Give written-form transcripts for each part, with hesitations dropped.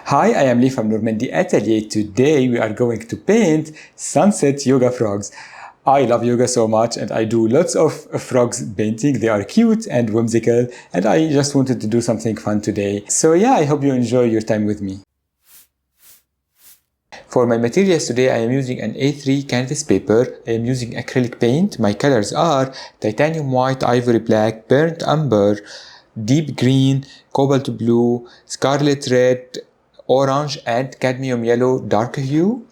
Hi, I am Lee from Normandy Atelier. Today we are going to paint sunset yoga frogs. I love yoga so much and I do lots of frogs painting. They are cute and whimsical and I just wanted to do something fun today. So yeah, I hope you enjoy your time with me. For my materials today, I am using an A3 canvas paper. I am using acrylic paint. My colors are titanium white, ivory black, burnt umber, deep green, cobalt blue, scarlet red, orange and cadmium yellow dark hue.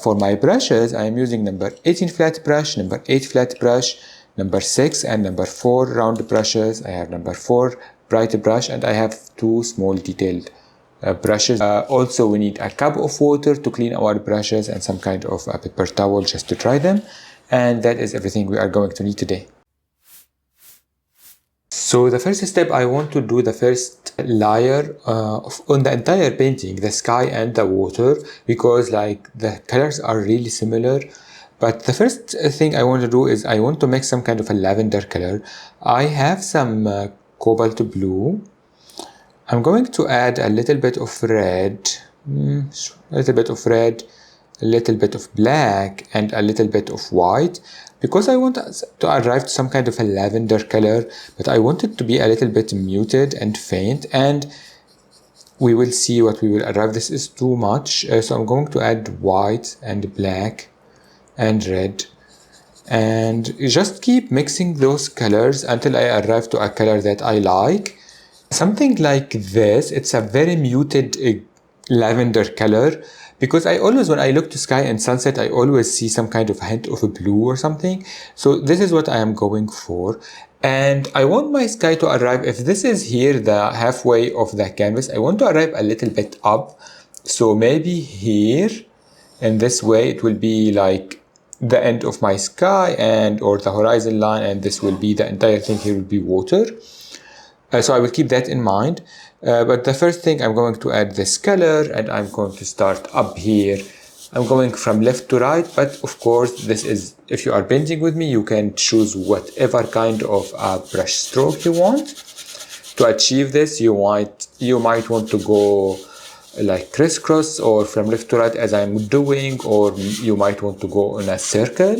For my brushes, I am using number 18 flat brush, number 8 flat brush, number 6 and number 4 round brushes. I have number 4 bright brush and I have 2 small detailed brushes. Also, we need a cup of water to clean our brushes and some kind of a paper towel just to dry them. And that is everything we are going to need today. So the first step, I want to do the first layer on the entire painting, the sky and the water, because like the colors are really similar. But the first thing I want to do is I want to make some kind of a lavender color. I have some cobalt blue. I'm going to add a little bit of red, a little bit of red, a little bit of black, and a little bit of white, because I want to arrive to some kind of a lavender color, but I want it to be a little bit muted and faint, and we will see what we will arrive. This is too much, so I'm going to add white and black and red, and just keep mixing those colors until I arrive to a color that I like. Something like this. It's a very muted lavender color, because I always, when I look to sky and sunset, I always see some kind of hint of a blue or something. So this is what I am going for. And I want my sky to arrive, if this is here, the halfway of the canvas, I want to arrive a little bit up. So maybe here, in this way, it will be like the end of my sky and or the horizon line, and this will be the entire thing. Here will be water. So I will keep that in mind. But the first thing, I'm going to add this color, and I'm going to start up here. I'm going from left to right, but of course, this is, if you are painting with me, you can choose whatever kind of brush stroke you want. To achieve this, you might want to go like crisscross or from left to right as I'm doing, or you might want to go in a circle.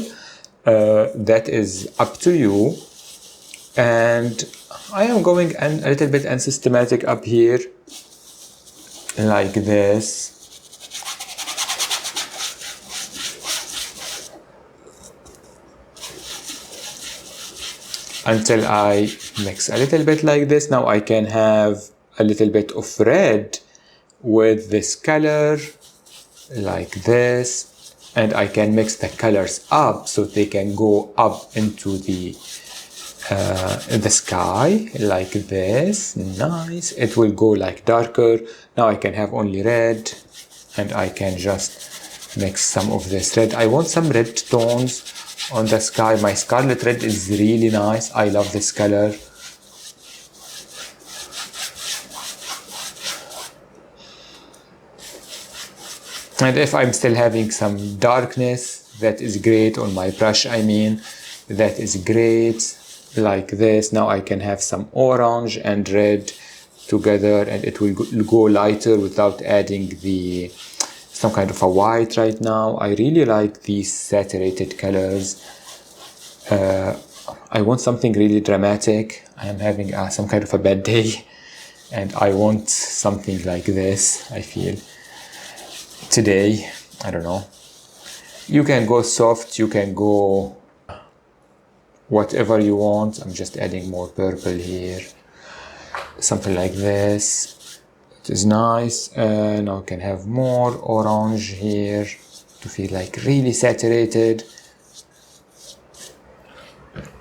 That is up to you. And I am going a little bit unsystematic up here, like this. Until I mix a little bit like this. Now I can have a little bit of red with this color, like this. And I can mix the colors up so they can go up into the sky, like this. Nice. It will go like darker. Now I can have only red, and I can just mix some of this red. I want some red tones on the sky. My scarlet red is really nice. I love this color. And if I'm still having some darkness, that is great on my brush. That is great. Like this. Now I can have some orange and red together, and it will go lighter without adding some kind of a white right now. I really like these saturated colors. I want something really dramatic. I am having some kind of a bad day, and I want something like this, I feel, today. I don't know. You can go soft, you can go whatever you want. I'm just adding more purple here, something like this. It is nice. Now I can have more orange here to feel like really saturated.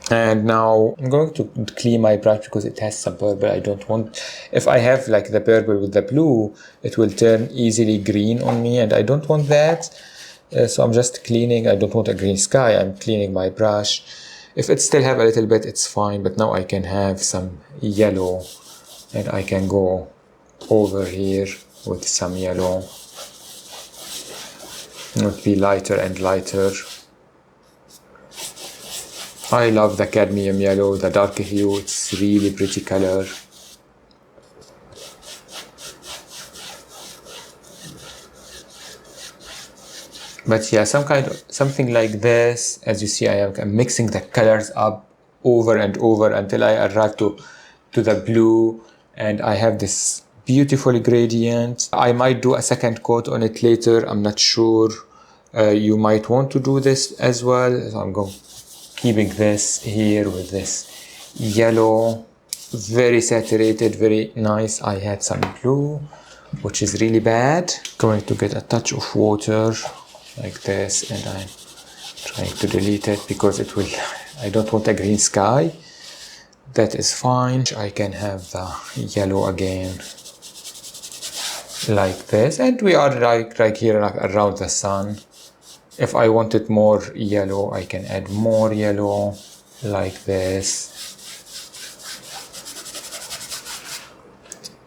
And now I'm going to clean my brush because it has some purple. I don't want, if I have like the purple with the blue, it will turn easily green on me, and I don't want that. So I'm just cleaning. I don't want a green sky. I'm cleaning my brush. If it still have a little bit, it's fine, but now I can have some yellow, and I can go over here with some yellow. It would be lighter and lighter. I love the cadmium yellow, the dark hue. It's really pretty color. But yeah, something like this. As you see, I'm mixing the colors up over and over until I arrive to the blue, and I have this beautiful gradient. I might do a second coat on it later, I'm not sure. You might want to do this as well. So I'm going keeping this here with this yellow, very saturated, very nice. I had some blue, which is really bad. Going to get a touch of water like this, and I'm trying to delete it because it will, I don't want a green sky. That is fine. I can have the yellow again like this, and we are like here, like around the sun. If I wanted more yellow, I can add more yellow like this.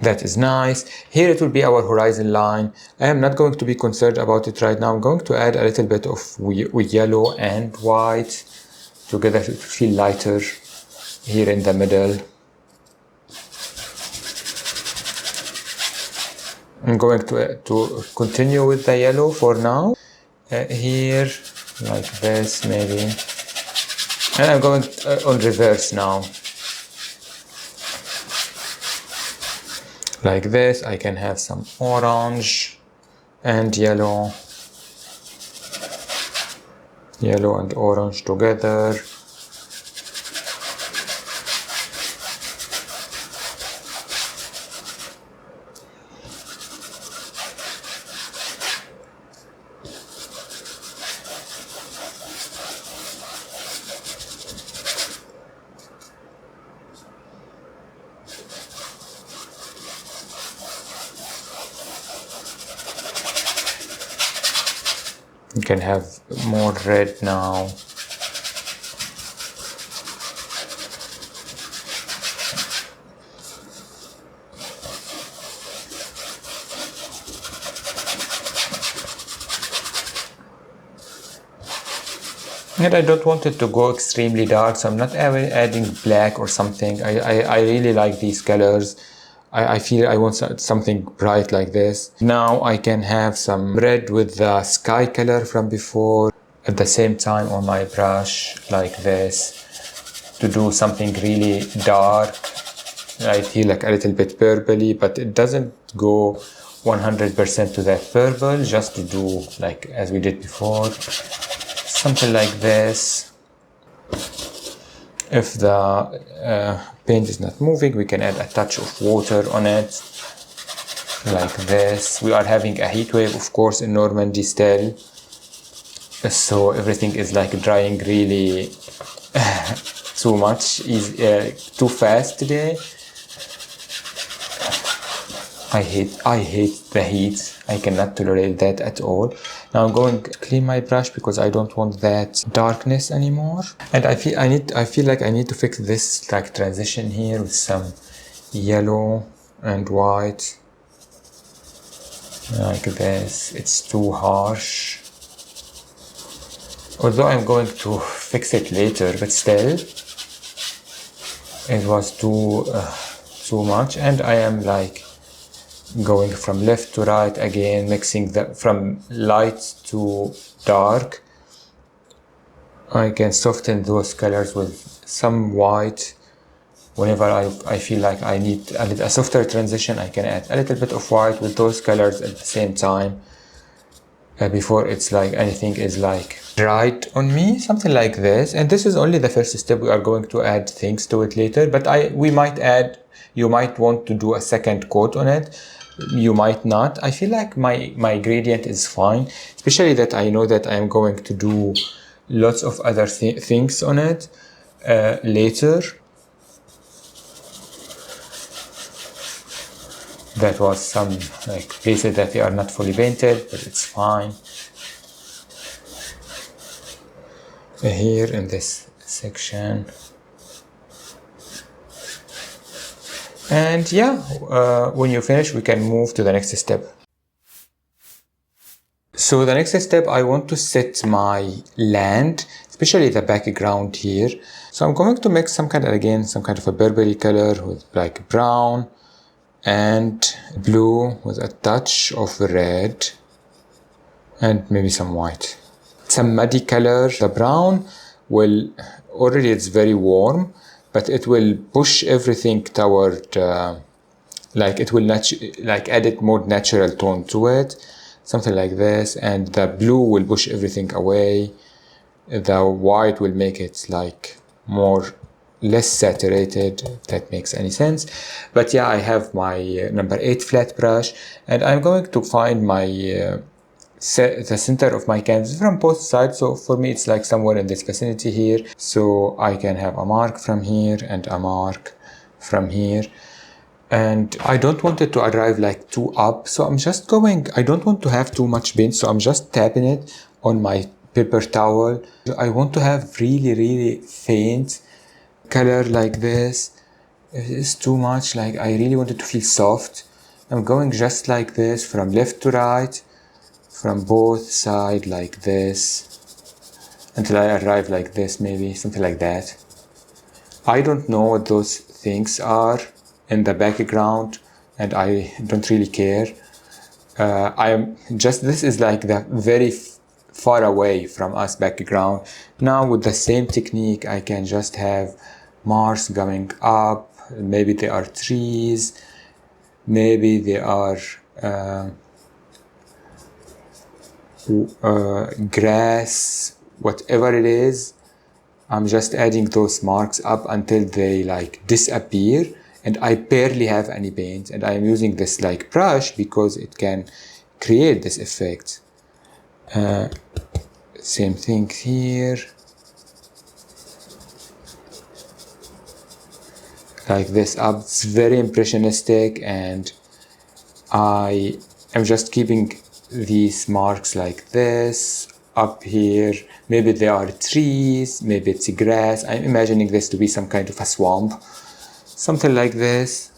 That is nice. Here it will be our horizon line. I am not going to be concerned about it right now. I'm going to add a little bit of yellow and white together to feel lighter here in the middle. I'm going to continue with the yellow for now. Here, like this maybe. And I'm going on reverse now. Like this, I can have some orange and yellow. Yellow and orange together. You can have more red now. And I don't want it to go extremely dark, so I'm not adding black or something. I really like these colors. I feel I want something bright like this. Now I can have some red with the sky color from before at the same time on my brush like this to do something really dark. I feel like a little bit purpley, but it doesn't go 100% to that purple, just to do like as we did before. Something like this. If the paint is not moving, we can add a touch of water on it, like this. We are having a heat wave, of course, in Normandy still, so everything is like drying really too much, too fast today. I hate the heat. I cannot tolerate that at all. Now I'm going to clean my brush because I don't want that darkness anymore. And I feel like I need to fix this like transition here with some yellow and white. Like this. It's too harsh. Although I'm going to fix it later, but still it was too much, and I am like going from left to right again, mixing from light to dark. I can soften those colors with some white. Whenever I feel like I need a softer transition, I can add a little bit of white with those colors at the same time, before it's like anything is like dried on me, something like this. And this is only the first step. We are going to add things to it later, but we might add, you might want to do a second coat on it. You might not. I feel like my gradient is fine, especially that I know that I am going to do lots of other things on it later. That was some like places that they are not fully painted, but it's fine. Here in this section. And yeah, when you finish, we can move to the next step. So the next step, I want to set my land, especially the background here. So I'm going to mix some kind of a purpley color with like brown and blue with a touch of red. and maybe some white. Some muddy color. The brown will, already it's very warm, but it will push everything toward, like it will like add it more natural tone to it, something like this. And the blue will push everything away. The white will make it like less saturated, if that makes any sense. But yeah, I have my number 8 flat brush, and I'm going to find my the center of my canvas from both sides. So for me it's like somewhere in this vicinity here, so I can have a mark from here and a mark from here. And I don't want it to arrive like too up, so I'm just going, I don't want to have too much paint, so I'm just tapping it on my paper towel. I want to have really faint color like this. It is too much, like I really want it to feel soft. I'm going just like this from left to right, from both sides like this, until I arrive like this, maybe something like that. I don't know what those things are in the background, and I don't really care. This is like the very far away from us background. Now with the same technique I can just have marks going up. Maybe they are trees, maybe they are grass, whatever it is. I'm just adding those marks up until they like disappear, and I barely have any paint, and I'm using this like brush because it can create this effect. Same thing here, like this up. It's very impressionistic, and I am just keeping these marks like this up here. Maybe they are trees, maybe it's grass. I'm imagining this to be some kind of a swamp, something like this.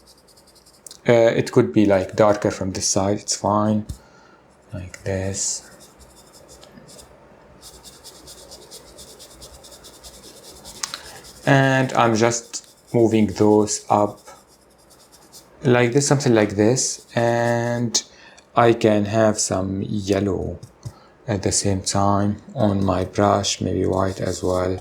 It could be like darker from this side, it's fine, like this. And I'm just moving those up like this, something like this. And I can have some yellow at the same time on my brush, maybe white as well,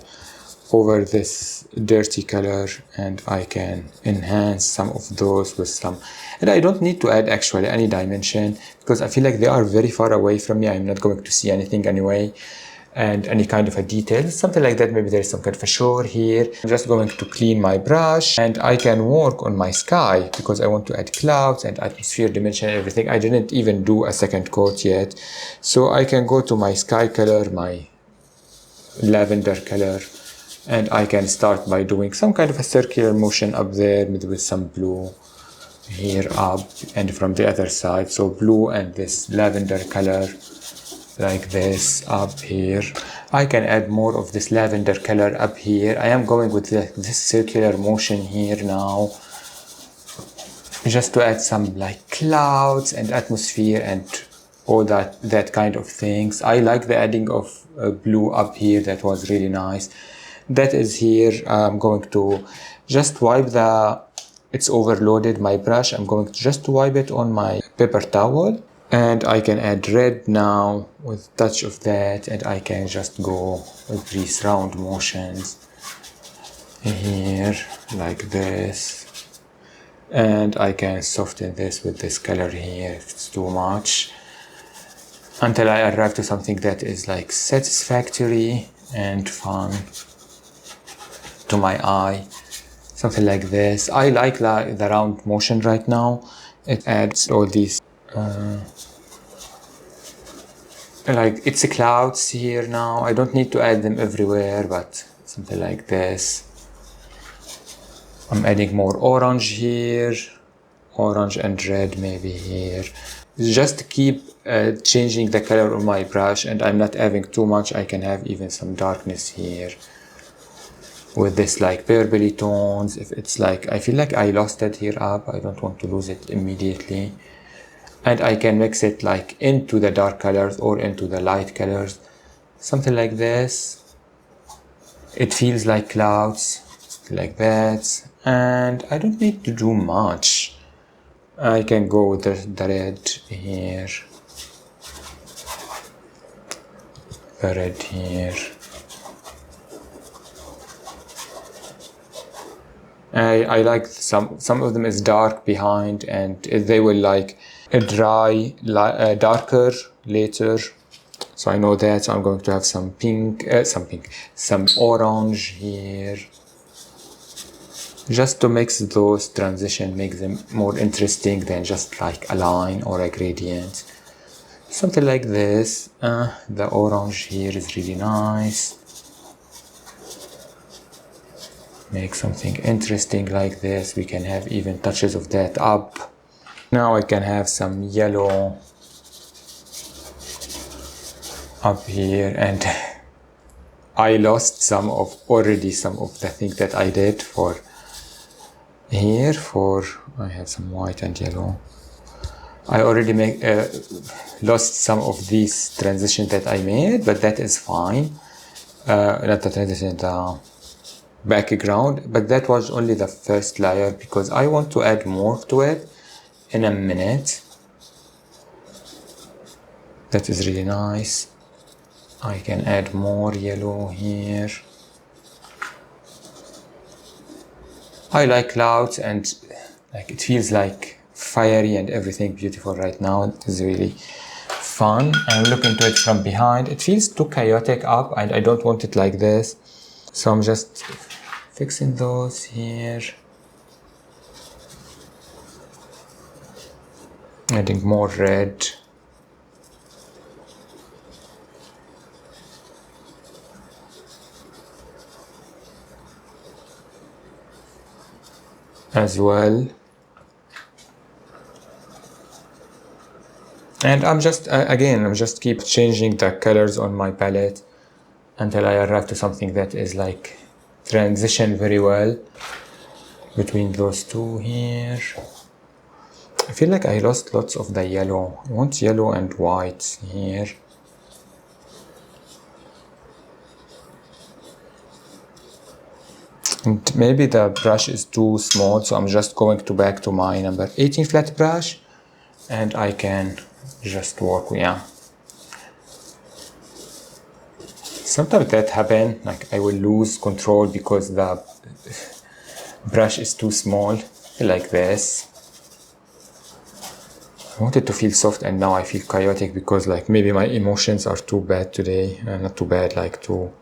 over this dirty color, and I can enhance some of those with some, and I don't need to add actually any dimension because I feel like they are very far away from me. I'm not going to see anything anyway, and any kind of a detail, something like that. Maybe there's some kind of a shore here. I'm just going to clean my brush, and I can work on my sky because I want to add clouds and atmosphere, dimension, everything. I didn't even do a second coat yet, so I can go to my sky color, my lavender color, and I can start by doing some kind of a circular motion up there, maybe with some blue here up, and from the other side, so blue and this lavender color like this up here. I can add more of this lavender color up here. I am going with this circular motion here now, just to add some like clouds and atmosphere and all that kind of things. I like the adding of blue up here. That was really nice. That is here. I'm going to just wipe it's overloaded my brush. I'm going to just wipe it on my paper towel, and I can add red now with a touch of that, and I can just go with these round motions here like this, and I can soften this with this color here if it's too much, until I arrive to something that is like satisfactory and fun to my eye, something like this. I like the round motion right now. It adds all these like it's clouds here now. I don't need to add them everywhere, but something like this. I'm adding more orange here, orange and red maybe here. Just keep changing the color of my brush, and I'm not having too much. I can have even some darkness here with this like purpley tones. If it's like, I feel like I lost it here up, I don't want to lose it immediately. And I can mix it like into the dark colors or into the light colors, something like this. It feels like clouds, like that. And I don't need to do much. I can go with the red here. the red here. I like some of them is dark behind, and they will like a dry, darker later. So I know that, so I'm going to have some pink, some orange here. Just to mix those transition, make them more interesting than just like a line or a gradient. Something like this. The orange here is really nice. Make something interesting like this. We can have even touches of that up. Now I can have some yellow up here, and I lost some of the things that I did for here. I have some white and yellow. I already lost some of these transitions that I made, but that is fine. Not the transition, the background, but that was only the first layer because I want to add more to it in a minute. That is really nice. I can add more yellow here. I like clouds, and like it feels like fiery and everything beautiful right now. It is really fun. I'm looking to it from behind. It feels too chaotic up, and I don't want it like this. So I'm just fixing those here. Adding more red. As well. And I'm just keep changing the colors on my palette until I arrive to something that is like transition very well between those two here. I feel like I lost lots of the yellow. I want yellow and white here. And maybe the brush is too small, so I'm just going back to my number 18 flat brush, and I can just work, yeah. Sometimes that happens, like I will lose control because the brush is too small, like this. I wanted to feel soft, and now I feel chaotic because like maybe my emotions are too bad today. Not too bad, like too...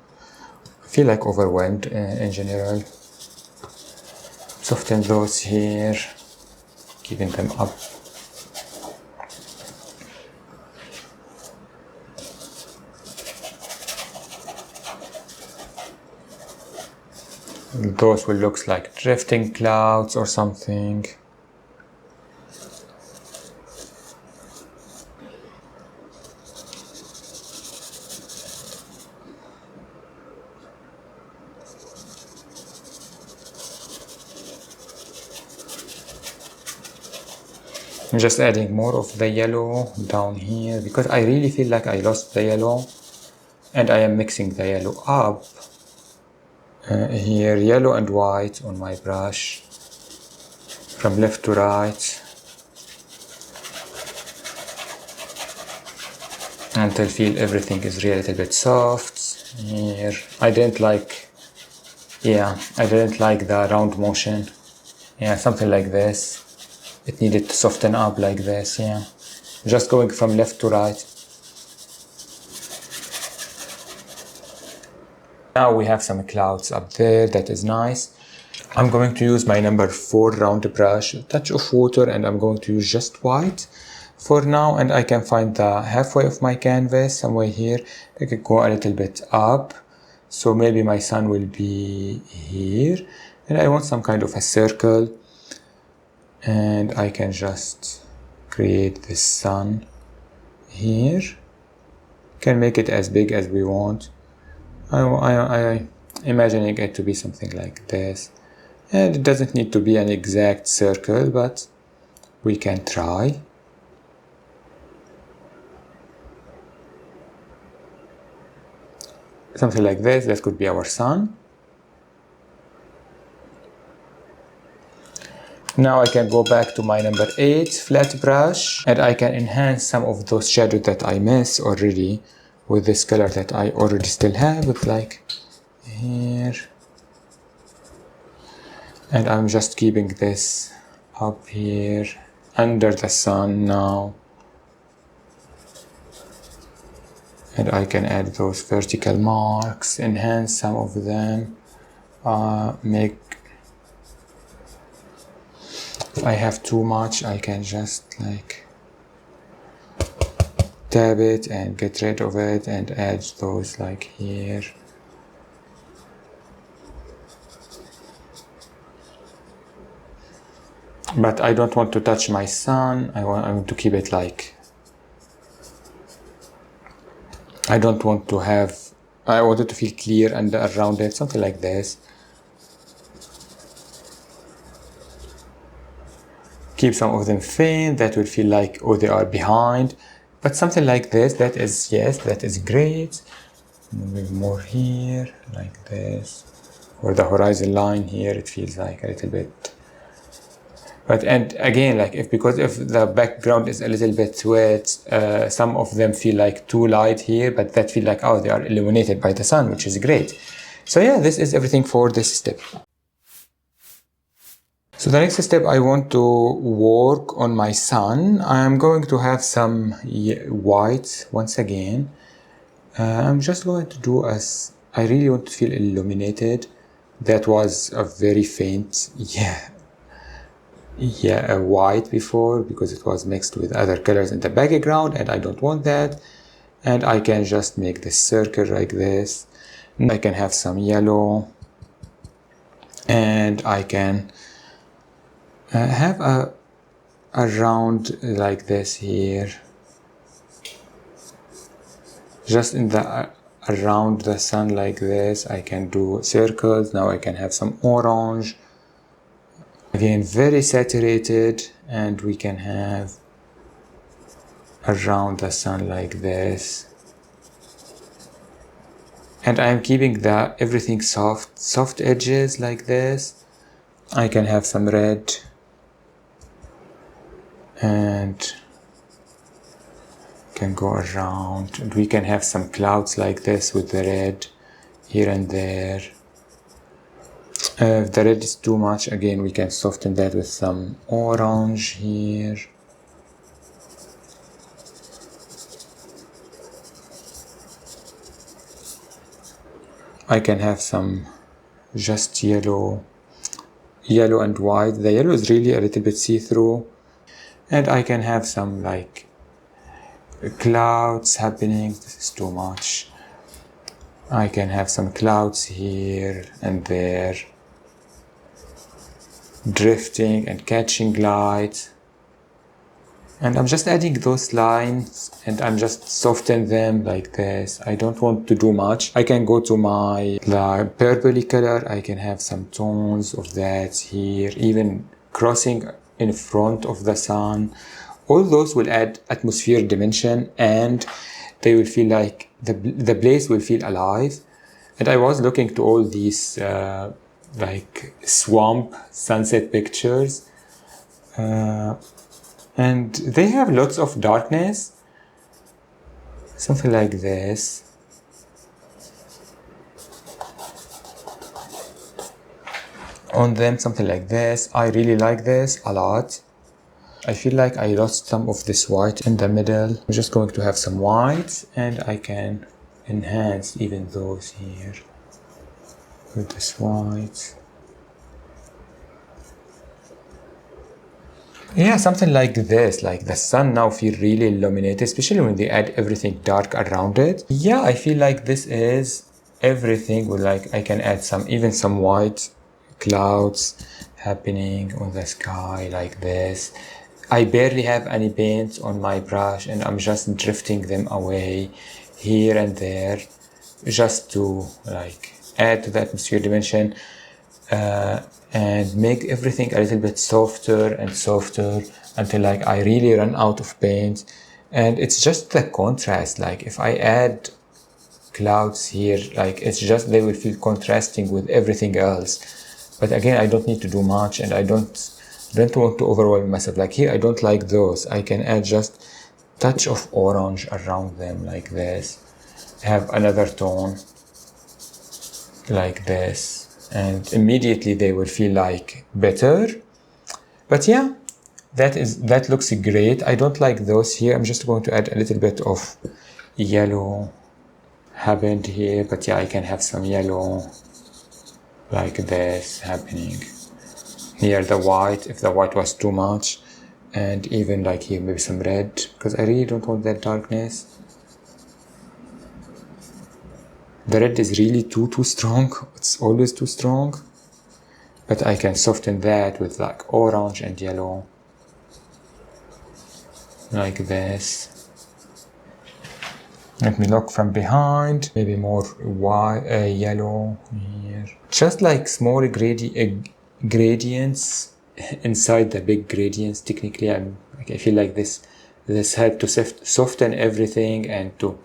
I feel like overwhelmed in general. Soften those here, keeping them up. Those will look like drifting clouds or something. I'm just adding more of the yellow down here because I really feel like I lost the yellow, and I am mixing the yellow up. Here, yellow and white on my brush, from left to right, until I feel everything is really a little bit soft. Here, I didn't like the round motion. Yeah, something like this. It needed to soften up like this, yeah. Just going from left to right. Now we have some clouds up there, that is nice. I'm going to use my number 4 round brush, a touch of water, and I'm going to use just white for now, and I can find the halfway of my canvas, somewhere here. I can go a little bit up, so maybe my sun will be here, and I want some kind of a circle, and I can just create this sun here. Can make it as big as we want. I'm imagining it to be something like this, and it doesn't need to be an exact circle, but we can try. Something like this, that could be our sun. Now I can go back to my number 8 flat brush, and I can enhance some of those shadows that I missed already with this color that I already still have, with like here, and I'm just keeping this up here under the sun now, and I can add those vertical marks, enhance some of them, make, if I have too much I can just like tab it and get rid of it and add those like here. But I don't want to touch my sun. I want to keep it like, I don't want to have, I want it to feel clear and around it, something like this. Keep some of them faint, that will feel like, oh, they are behind. But something like this, that is, yes, that is great. Maybe more here, like this. Or the horizon line here, it feels like a little bit. But, and again, like because if the background is a little bit wet, some of them feel like too light here, but that feel like, oh, they are illuminated by the sun, which is great. So yeah, this is everything for this step. So the next step, I want to work on my sun. I'm going to have some white once again. I'm just going to do as, I really want to feel illuminated. That was a very faint, a white before, because it was mixed with other colors in the background, and I don't want that. And I can just make this circle like this. I can have some yellow, and I can have a round like this here, just in the around the sun like this. I can do circles. Now I can have some orange, again very saturated, and we can have around the sun like this. And I'm keeping the everything soft edges like this. I can have some red, and can go around, and we can have some clouds like this with the red here and there. If the red is too much, again we can soften that with some orange here. I can have some just yellow and white. The yellow is really a little bit see-through. And I can have some like clouds happening. This is too much. I can have some clouds here and there, drifting and catching light. And I'm just adding those lines, and I'm just soften them like this. I don't want to do much. I can go to my purpley color. I can have some tones of that here, even crossing in front of the sun. All those will add atmosphere dimension, and they will feel like the place will feel alive. And I was looking to all these like swamp sunset pictures, and they have lots of darkness, something like this. On them, something like this. I really like this a lot. I feel like I lost some of this white in the middle. I'm just going to have some white, and I can enhance even those here with this white. Yeah, something like this, like the sun now feel really illuminated, especially when they add everything dark around it. Yeah, I feel like this is everything with like, I can add even some white clouds happening on the sky like this. I barely have any paint on my brush, and I'm just drifting them away here and there just to like add to the atmosphere dimension. And make everything a little bit softer and softer until like I really run out of paint. And it's just the contrast, like if I add clouds here, like it's just, they will feel contrasting with everything else. But again, I don't need to do much, and I don't want to overwhelm myself. Like here, I don't like those. I can add just touch of orange around them like this. have another tone like this, and immediately they will feel like better. But yeah, that looks great. I don't like those here. I'm just going to add a little bit of yellow happened here, but yeah, I can have some yellow like this happening near the white if the white was too much, and even like here maybe some red, because I really don't want that darkness. The red is really too strong. It's always too strong, but I can soften that with like orange and yellow like this. Let me look from behind, maybe more white, yellow here. Just like small gradients inside the big gradients. Technically, I feel like this helped to soften everything and to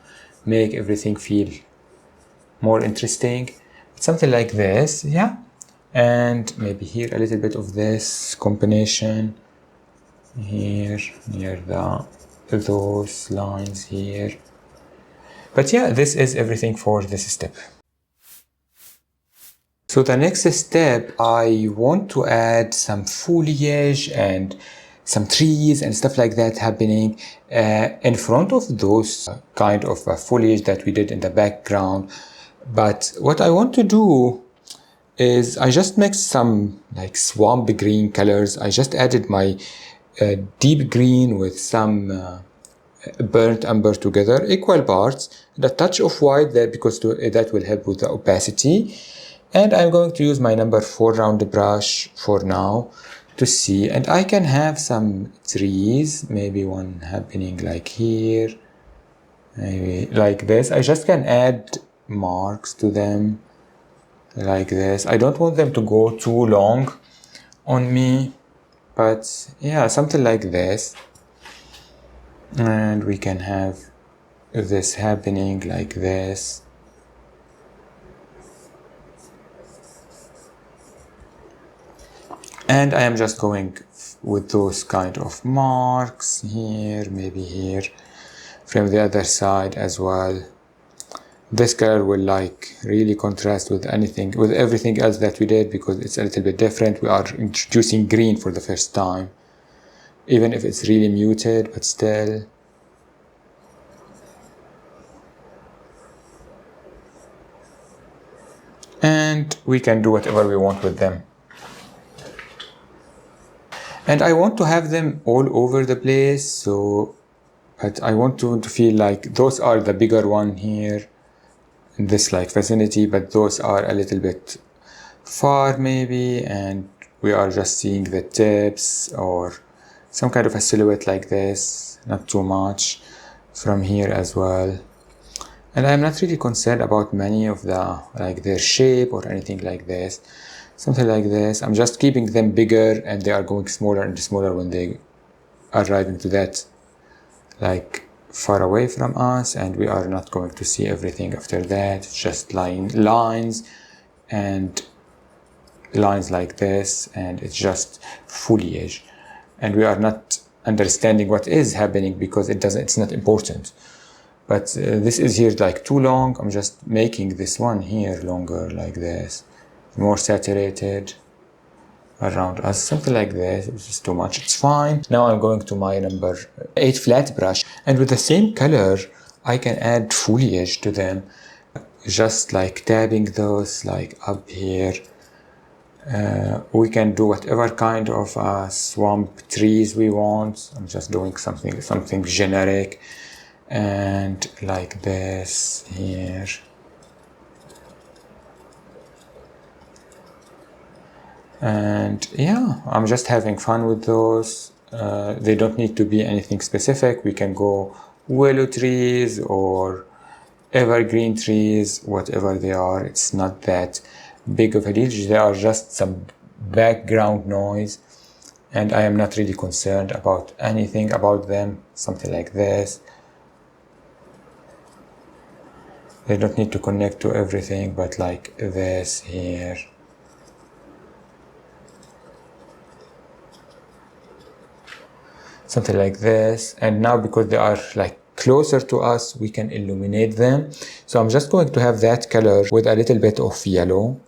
make everything feel more interesting. Something like this, yeah. And maybe here a little bit of this combination here near those lines here. But yeah, this is everything for this step. So the next step, I want to add some foliage and some trees and stuff like that happening in front of those kind of foliage that we did in the background. But what I want to do is I just mixed some like swamp green colors. I just added my deep green with some burnt umber together, equal parts, and a touch of white there because that will help with the opacity. And I'm going to use my number 4 round brush for now to see. And I can have some trees, maybe one happening like here, maybe like this. I just can add marks to them like this. I don't want them to go too long on me, but yeah, something like this. And we can have this happening like this. And I am just going with those kind of marks here, maybe here, from the other side as well. This color will like really contrast with everything else that we did because it's a little bit different. We are introducing green for the first time, even if it's really muted, but still. And we can do whatever we want with them. And I want to have them all over the place, but I want to feel like those are the bigger one here in this like vicinity, but those are a little bit far maybe, and we are just seeing the tips or some kind of a silhouette like this, not too much from here as well. And I'm not really concerned about many of their shape or anything like this. Something like this. I'm just keeping them bigger and they are going smaller and smaller when they are arriving to that like far away from us, and we are not going to see everything after that. It's just lines and lines like this, and it's just foliage. And we are not understanding what is happening because it's not important. But this is here like too long. I'm just making this one here longer like this. More saturated around us, something like this. It's just too much, it's fine. Now I'm going to my number 8 flat brush, and with the same color I can add foliage to them, just like tabbing those like up here. We can do whatever kind of swamp trees we want. I'm just doing something generic, and like this here. And yeah, I'm just having fun with those. They don't need to be anything specific. We can go willow trees or evergreen trees, whatever they are. It's not that big of a deal. They are just some background noise, and I am not really concerned about anything about them. Something like this. They don't need to connect to everything, but like this here. Something like this. And now because they are like closer to us, we can illuminate them. So I'm just going to have that color with a little bit of yellow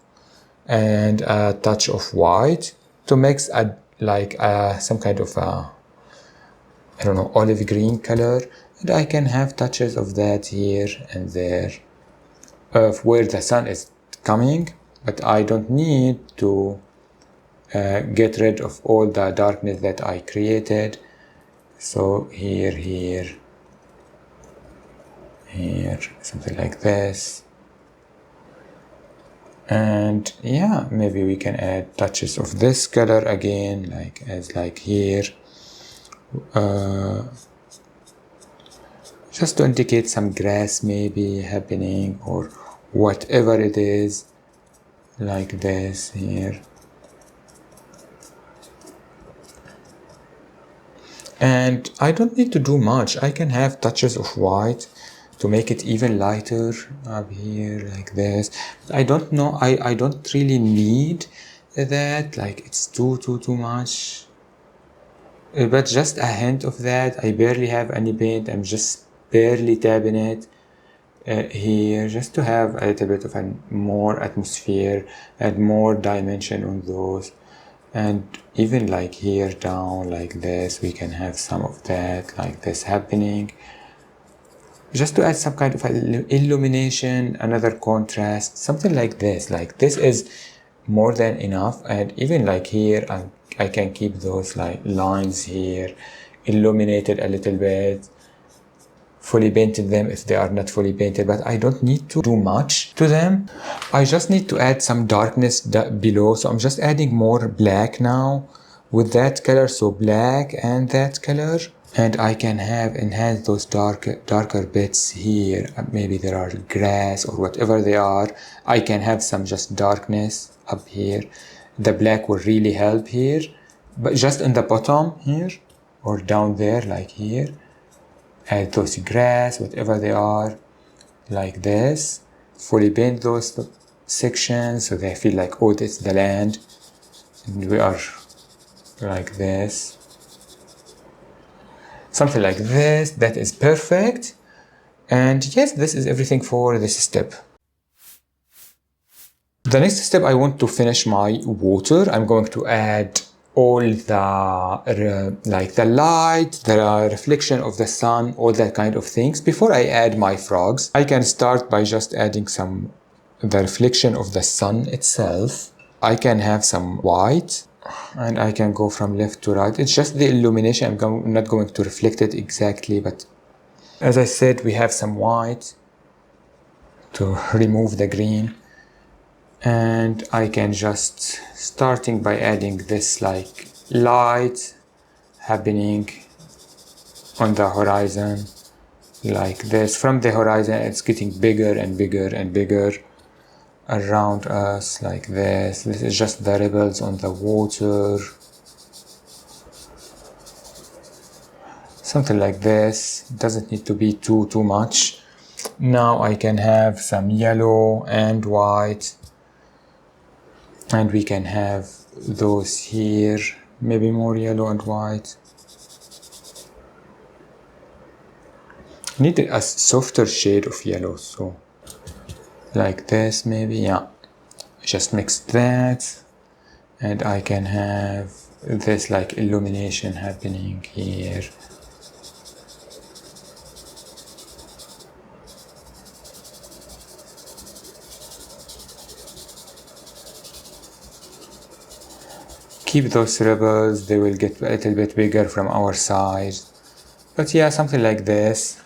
and a touch of white to mix some kind of I don't know, olive green color. And I can have touches of that here and there of where the sun is coming, but I don't need to get rid of all the darkness that I created. So here, something like this. And yeah, maybe we can add touches of this color again, like here. Just to indicate some grass maybe happening or whatever it is, like this here. And I don't need to do much. I can have touches of white to make it even lighter up here, like this. I don't know, I don't really need that, like it's too much. But just a hint of that. I barely have any paint. I'm just barely tapping it here, just to have a little bit of a more atmosphere and more dimension on those. And even like here down like this, we can have some of that like this happening, just to add some kind of illumination, another contrast, something like this. Like this is more than enough. And even like here, I can keep those like lines here illuminated a little bit, fully painted them if they are not fully painted, but I don't need to do much to them. I just need to add some darkness below. So I'm just adding more black now with that color. So black and that color. And I can have enhance those darker bits here. Maybe there are grass or whatever they are. I can have some just darkness up here. The black will really help here, but just in the bottom here or down there, like here. Add those grass, whatever they are, like this. Fully paint those sections so they feel like, oh, this is the land. And we are like this. Something like this. That is perfect. And yes, this is everything for this step. The next step, I want to finish my water. I'm going to add all the like the light, the reflection of the sun, all that kind of things. Before I add my frogs, I can start by just adding the reflection of the sun itself. I can have some white and I can go from left to right. It's just the illumination. I'm not going to reflect it exactly, but as I said, we have some white to remove the green. And I can just starting by adding this like light happening on the horizon, like this. From the horizon, it's getting bigger and bigger and bigger around us, like this. This is just the ripples on the water, something like this. It doesn't need to be too much. Now I can have some yellow and white. And we can have those here, maybe more yellow and white. Need a softer shade of yellow, so like this maybe, yeah. Just mix that, and I can have this like illumination happening here. Keep those ripples, they will get a little bit bigger from our side. But yeah, something like this.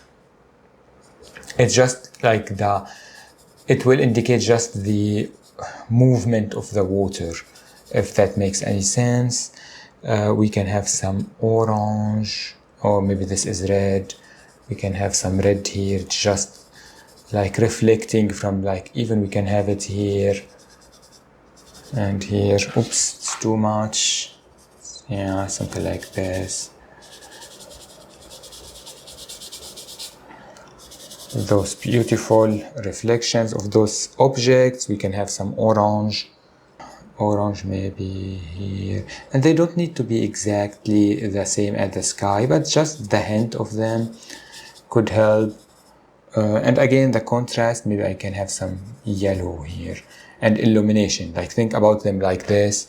It's just like it will indicate just the movement of the water, if that makes any sense. We can have some orange, or maybe this is red. We can have some red here, just like reflecting from like, even we can have it here. And here, oops, it's too much. Yeah, something like this. Those beautiful reflections of those objects. We can have some orange maybe here. And they don't need to be exactly the same as the sky, but just the hint of them could help. And again, the contrast, maybe I can have some yellow here. And illumination, like think about them like this.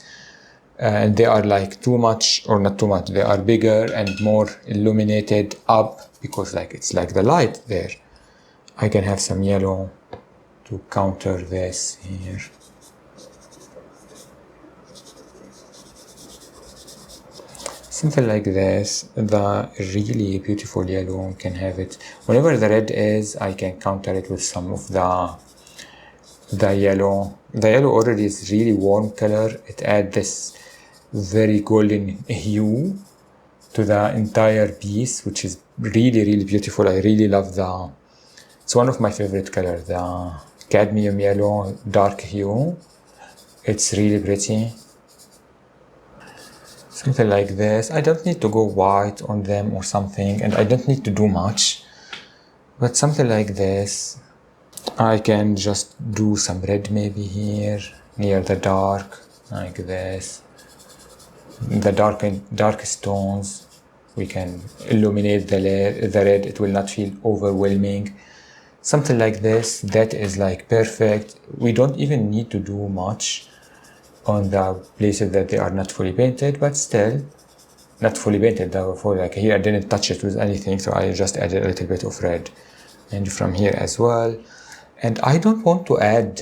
And they are like too much, or not too much, they are bigger and more illuminated up, because like it's like the light there. I can have some yellow to counter this here. Something like this, the really beautiful yellow, can have it. Whenever the red is, I can counter it with some of the yellow. The yellow already is really warm color. It adds this very golden hue to the entire piece, which is really, really beautiful. I really love it's one of my favorite colors, the cadmium yellow dark hue. It's really pretty. Something like this. I don't need to go white on them or something, and I don't need to do much, but something like this. I can just do some red maybe here near the dark, like this. The darkest tones, we can illuminate the red. It will not feel overwhelming. Something like this, that is like perfect. We don't even need to do much on the places that they are not fully painted, but still not fully painted. Therefore, like here I didn't touch it with anything, so I just added a little bit of red, and from here as well. And I don't want to add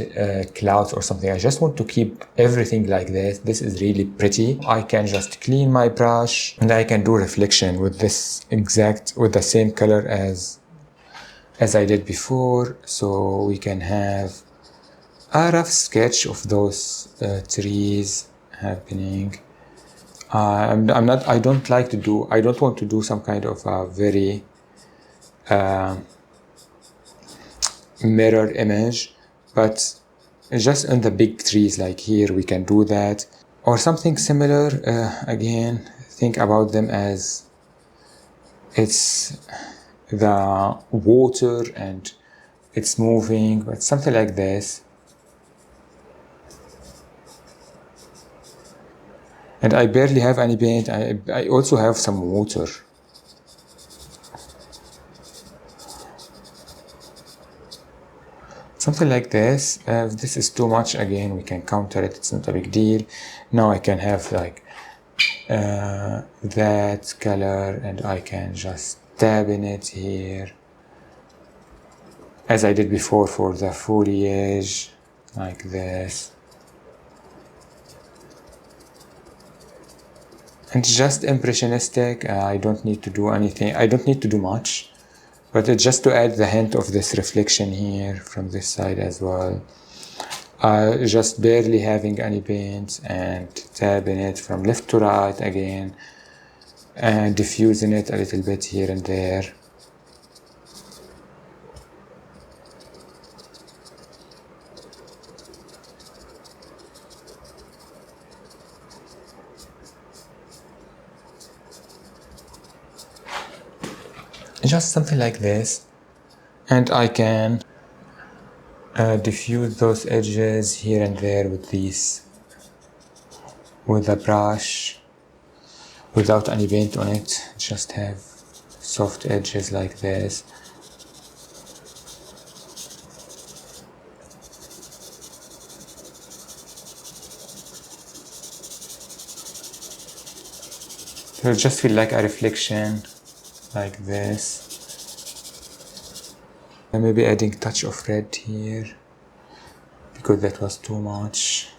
clouds or something. I just want to keep everything like this. This is really pretty. I can just clean my brush, and I can do reflection with this with the same color as I did before. So we can have a rough sketch of those trees happening. I don't want to do some kind of a very mirror image, but just in the big trees, like here, we can do that, or something similar. Again, think about them as it's the water and it's moving, but something like this. And I barely have any paint. I also have some water. Something like this. If this is too much, again, we can counter it. It's not a big deal. Now I can have like that color, and I can just dab in it here, as I did before for the foliage, like this. And just impressionistic. I don't need to do anything. I don't need to do much. But it's just to add the hint of this reflection here from this side as well. Just barely having any paint and tabbing it from left to right again, and diffusing it a little bit here and there. Just something like this, and I can diffuse those edges here and there with the brush, without any paint on it. Just have soft edges like this. So it'll just feel like a reflection, like this. And maybe adding a touch of red here, because that was too much.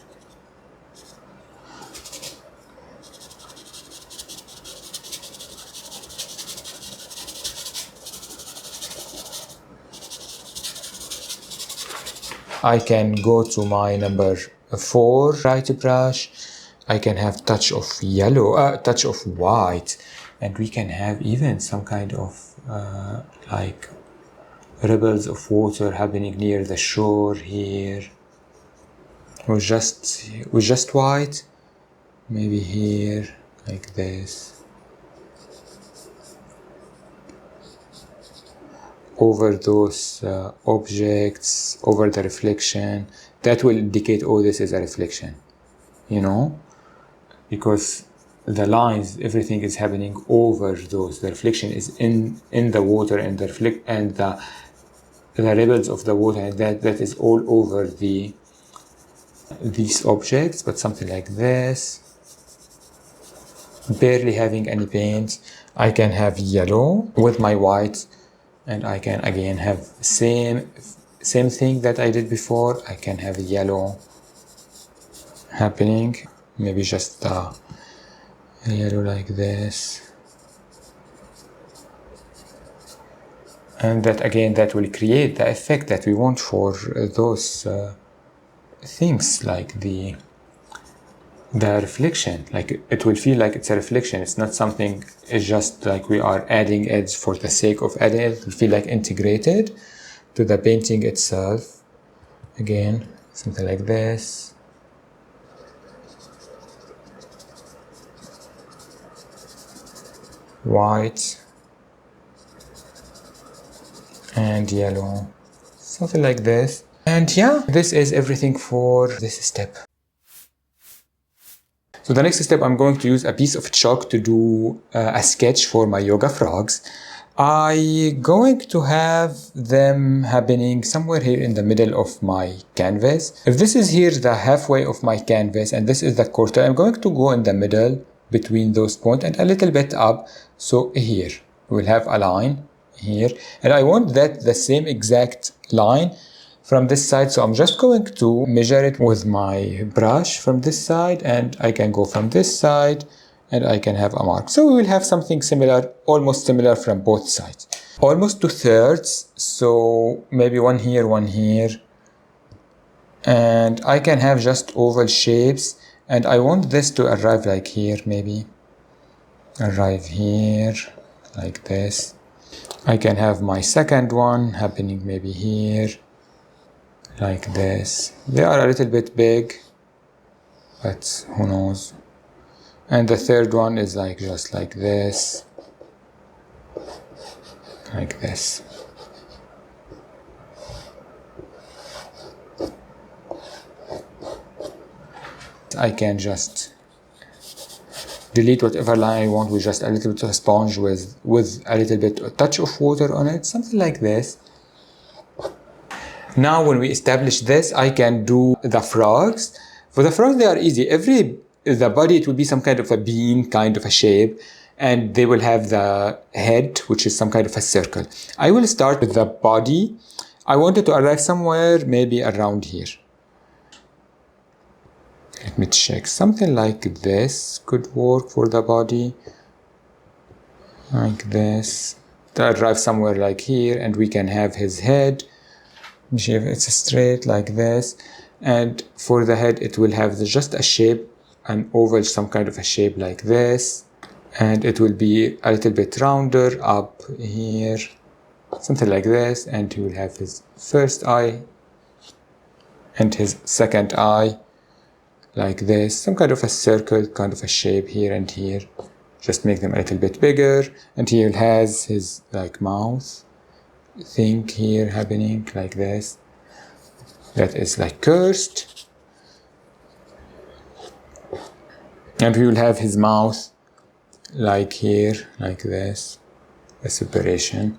I can go to my number 4 bright brush. I can have touch of yellow, touch of white, and we can have even some kind of like ripples of water happening near the shore here, with just white, maybe here like this, over those objects, over the reflection. That will indicate, oh, this is a reflection, you know, because the lines, everything is happening over those. The reflection is in the water, and the ripples of the water, and that is all over these objects. But something like this, barely having any paint. I can have yellow with my white, and I can again have same thing that I did before. I can have yellow happening, maybe just yellow like this, and that again, that will create the effect that we want for those things, like the reflection. Like it will feel like it's a reflection. It's not something, it's just like we are adding edge for the sake of adding it. It will feel like integrated to the painting itself. Again, something like this. White and yellow, something like this. And yeah, this is everything for this step. So the next step, I'm going to use a piece of chalk to do a sketch for my yoga frogs. I'm going to have them happening somewhere here in the middle of my canvas. If this is here the halfway of my canvas and this is the quarter, I'm going to go in the middle between those points and a little bit up. So here we'll have a line here, and I want that the same exact line from this side. So I'm just going to measure it with my brush from this side, and I can go from this side and I can have a mark. So we will have something similar, almost similar from both sides. Almost 2/3, so maybe one here, and I can have just oval shapes, and I want this to arrive like here, maybe arrive here like this. I can have my second one happening maybe here like this. They are a little bit big, but who knows. And the third one is like just like this, like this. I can just delete whatever line I want with just a little bit of a sponge with a little bit, a touch of water on it, something like this. Now when we establish this, I can do the frogs. For the frogs, they are easy. The body, it will be some kind of a bean kind of a shape, and they will have the head, which is some kind of a circle. I will start with the body. I want it to arrive somewhere maybe around here. Let me check. Something like this could work for the body. Like this. To arrive somewhere like here, and we can have his head. It's straight like this. And for the head, it will have just a shape, an oval, some kind of a shape like this. And it will be a little bit rounder up here. Something like this. And he will have his first eye and his second eye. Like this, some kind of a circle, kind of a shape here and here. Just make them a little bit bigger. And he has his like mouth thing here happening like this. That is like cursed. And we will have his mouth like here, like this. A separation.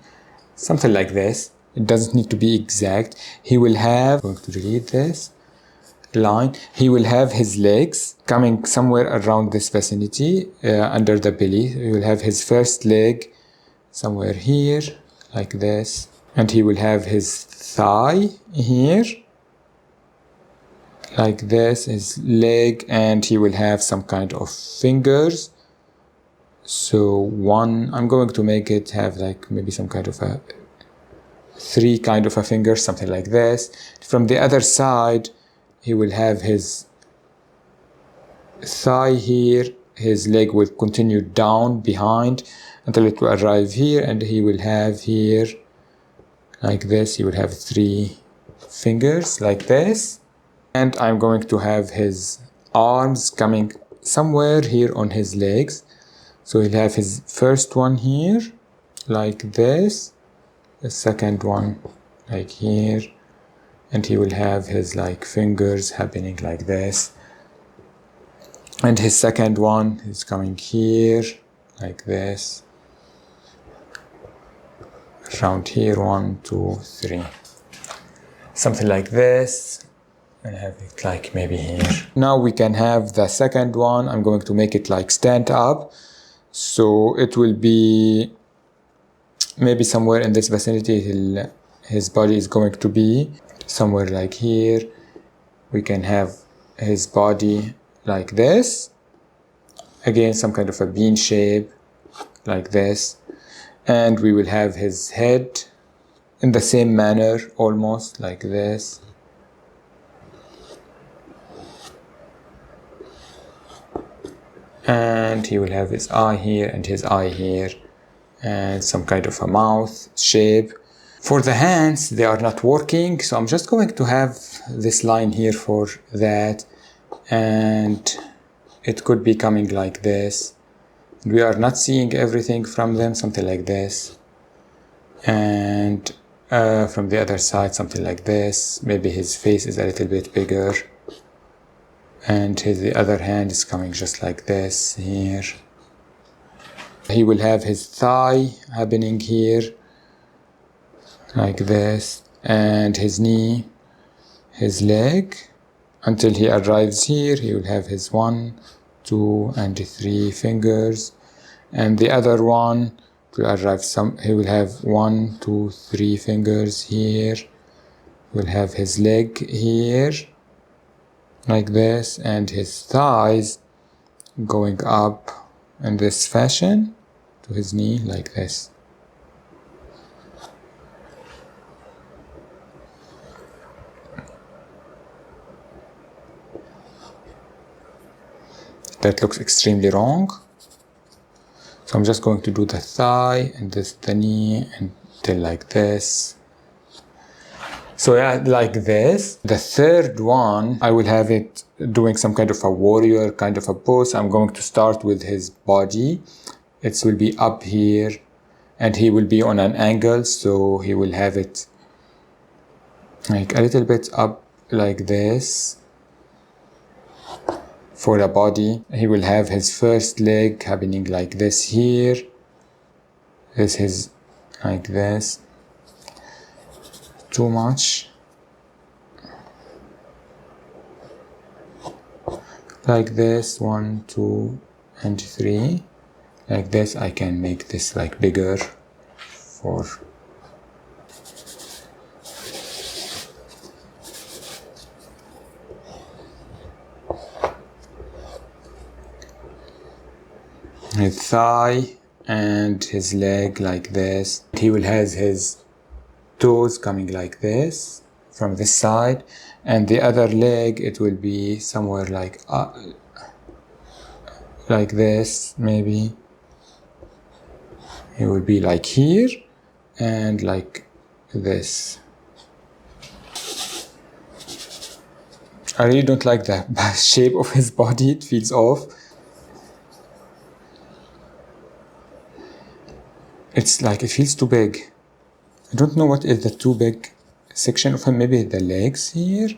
Something like this. It doesn't need to be exact. He will have, I'm going to delete this line. He will have his legs coming somewhere around this vicinity, under the belly. He will have his first leg somewhere here, like this. And he will have his thigh here, like this, his leg, and he will have some kind of fingers. So one, I'm going to make it have like maybe some kind of a 3 kind of a fingers, something like this. From the other side, he will have his thigh here, his leg will continue down behind until it will arrive here, and he will have here, like this, he will have 3 fingers, like this. And I'm going to have his arms coming somewhere here on his legs. So he'll have his first one here, like this, the second one like here, and he will have his like fingers happening like this. And his second one is coming here, like this. Around here, 1, 2, 3. Something like this. And have it like maybe here. Now we can have the second one. I'm going to make it like stand up. So it will be maybe somewhere in this vicinity. His body is going to be somewhere like here. We can have his body like this. Again, some kind of a bean shape like this. And we will have his head in the same manner, almost like this. And he will have his eye here and his eye here, and some kind of a mouth shape. For the hands, they are not working, so I'm just going to have this line here for that, and it could be coming like this. We are not seeing everything from them, something like this. And from the other side, something like this. Maybe his face is a little bit bigger. And the other hand is coming just like this here. He will have his thigh happening here, like this, and his knee, his leg. Until he arrives here, he will have his 1, 2, and 3 fingers. And the other one to arrive he will have 1, 2, 3 fingers here. We'll have his leg here, like this, and his thighs going up in this fashion to his knee, like this. That looks extremely wrong. So I'm just going to do the thigh and the knee until like this. So yeah, like this. The third one, I will have it doing some kind of a warrior kind of a pose. I'm going to start with his body. It will be up here and he will be on an angle. So he will have it like a little bit up like this for the body. He will have his first leg happening like this here. This is like this. Too much. Like this, 1, 2, and 3. Like this, I can make this like bigger for his thigh and his leg like this. He will have his toes coming like this from this side, and the other leg it will be somewhere like this. Maybe it will be like here and like this. I really don't like the shape of his body. It feels off. It's like it feels too big. I don't know what is the too big section of him. Maybe the legs here.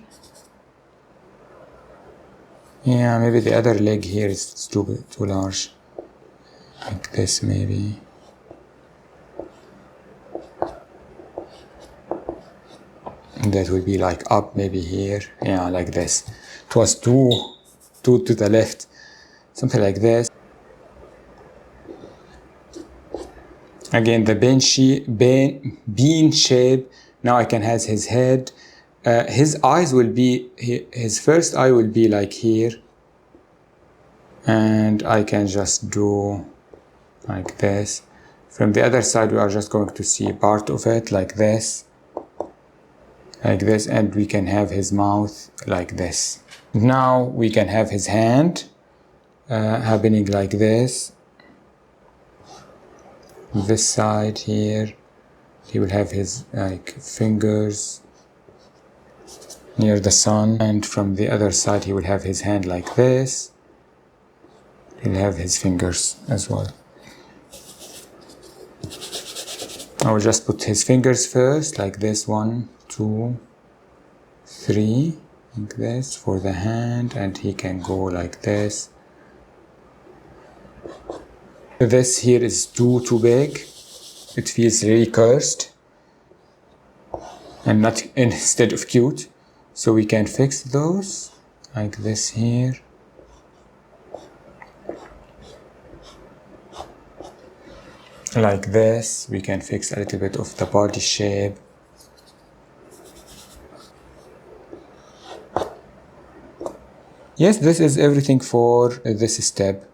Yeah, maybe the other leg here is too large. Like this maybe. And that will be like up maybe here. Yeah, like this. It was too to the left. Something like this. Again, the bean shape. Now I can have his head. His eyes will be, his first eye will be like here. And I can just do like this. From the other side, we are just going to see part of it like this. Like this, and we can have his mouth like this. Now we can have his hand happening like this. This side here, he will have his like fingers near the sun, and from the other side he will have his hand like this. He'll have his fingers as well. I will just put his fingers first, like this, 1, 2, 3, like this for the hand, and he can go like this This here is too big. It feels really cursed and not instead of cute. So we can fix those like this here. Like this, we can fix a little bit of the body shape. Yes, this is everything for this step.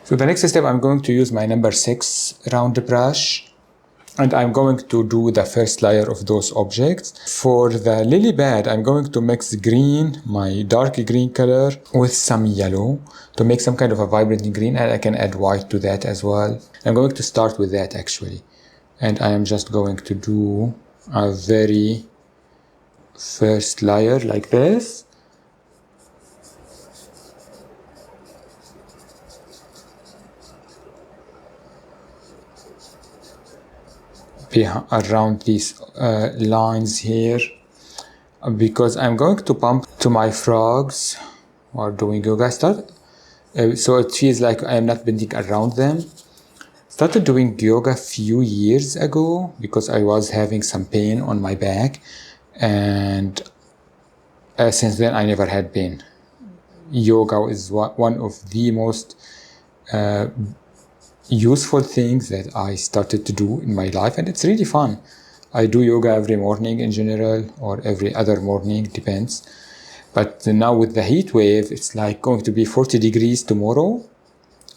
So the next step, I'm going to use my number 6 round brush, and I'm going to do the first layer of those objects. For the lily pad, I'm going to mix green, my dark green color, with some yellow to make some kind of a vibrant green, and I can add white to that as well. I'm going to start with that actually. And I am just going to do a very first layer like this. Around these lines here, because I'm going to pump to my frogs or doing yoga start. So it feels like I am not bending around them. Started doing yoga a few years ago because I was having some pain on my back, and since then I never had pain. Yoga is one of the most useful things that I started to do in my life, and it's really fun. I do yoga every morning in general, or every other morning, depends. But now with the heat wave, it's like going to be 40 degrees tomorrow,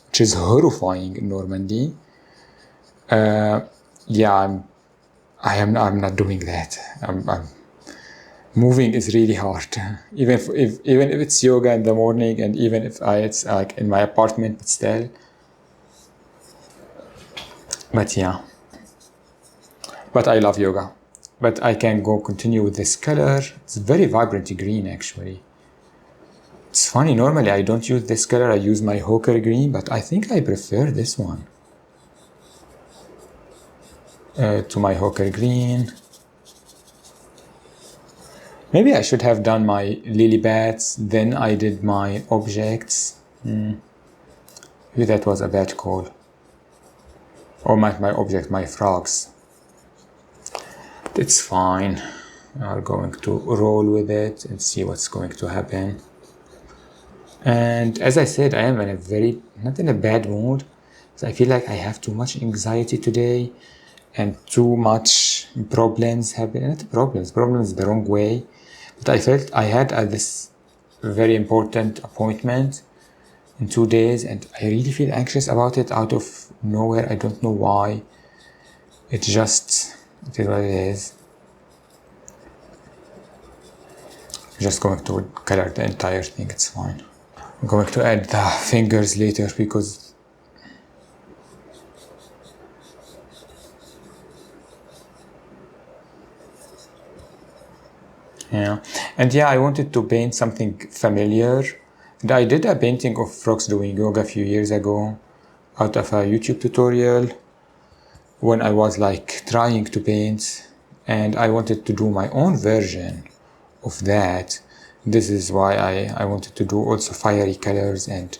which is horrifying in Normandy. Yeah, I'm not doing that. Moving is really hard. Even if it's yoga in the morning, and even if it's like in my apartment, but still. But yeah, but I love yoga. But I can continue with this color. It's very vibrant green actually. It's funny, normally I don't use this color, I use my ochre green, but I think I prefer this one to my ochre green. Maybe I should have done my lily pads, then I did my objects. Maybe that was a bad call. Or my object, my frogs. It's fine. I'm going to roll with it and see what's going to happen. And as I said, I am in a not in a bad mood. So I feel like I have too much anxiety today and too much problems happening. Not problems the wrong way. But I felt I had this very important appointment in 2 days, and I really feel anxious about it out of nowhere. I don't know why. It is what it is. I'm just going to color the entire thing, it's fine. I'm going to add the fingers later because yeah. And yeah, I wanted to paint something familiar. And I did a painting of frogs doing yoga a few years ago out of a YouTube tutorial when I was like trying to paint, and I wanted to do my own version of that. This is why I wanted to do also fiery colors and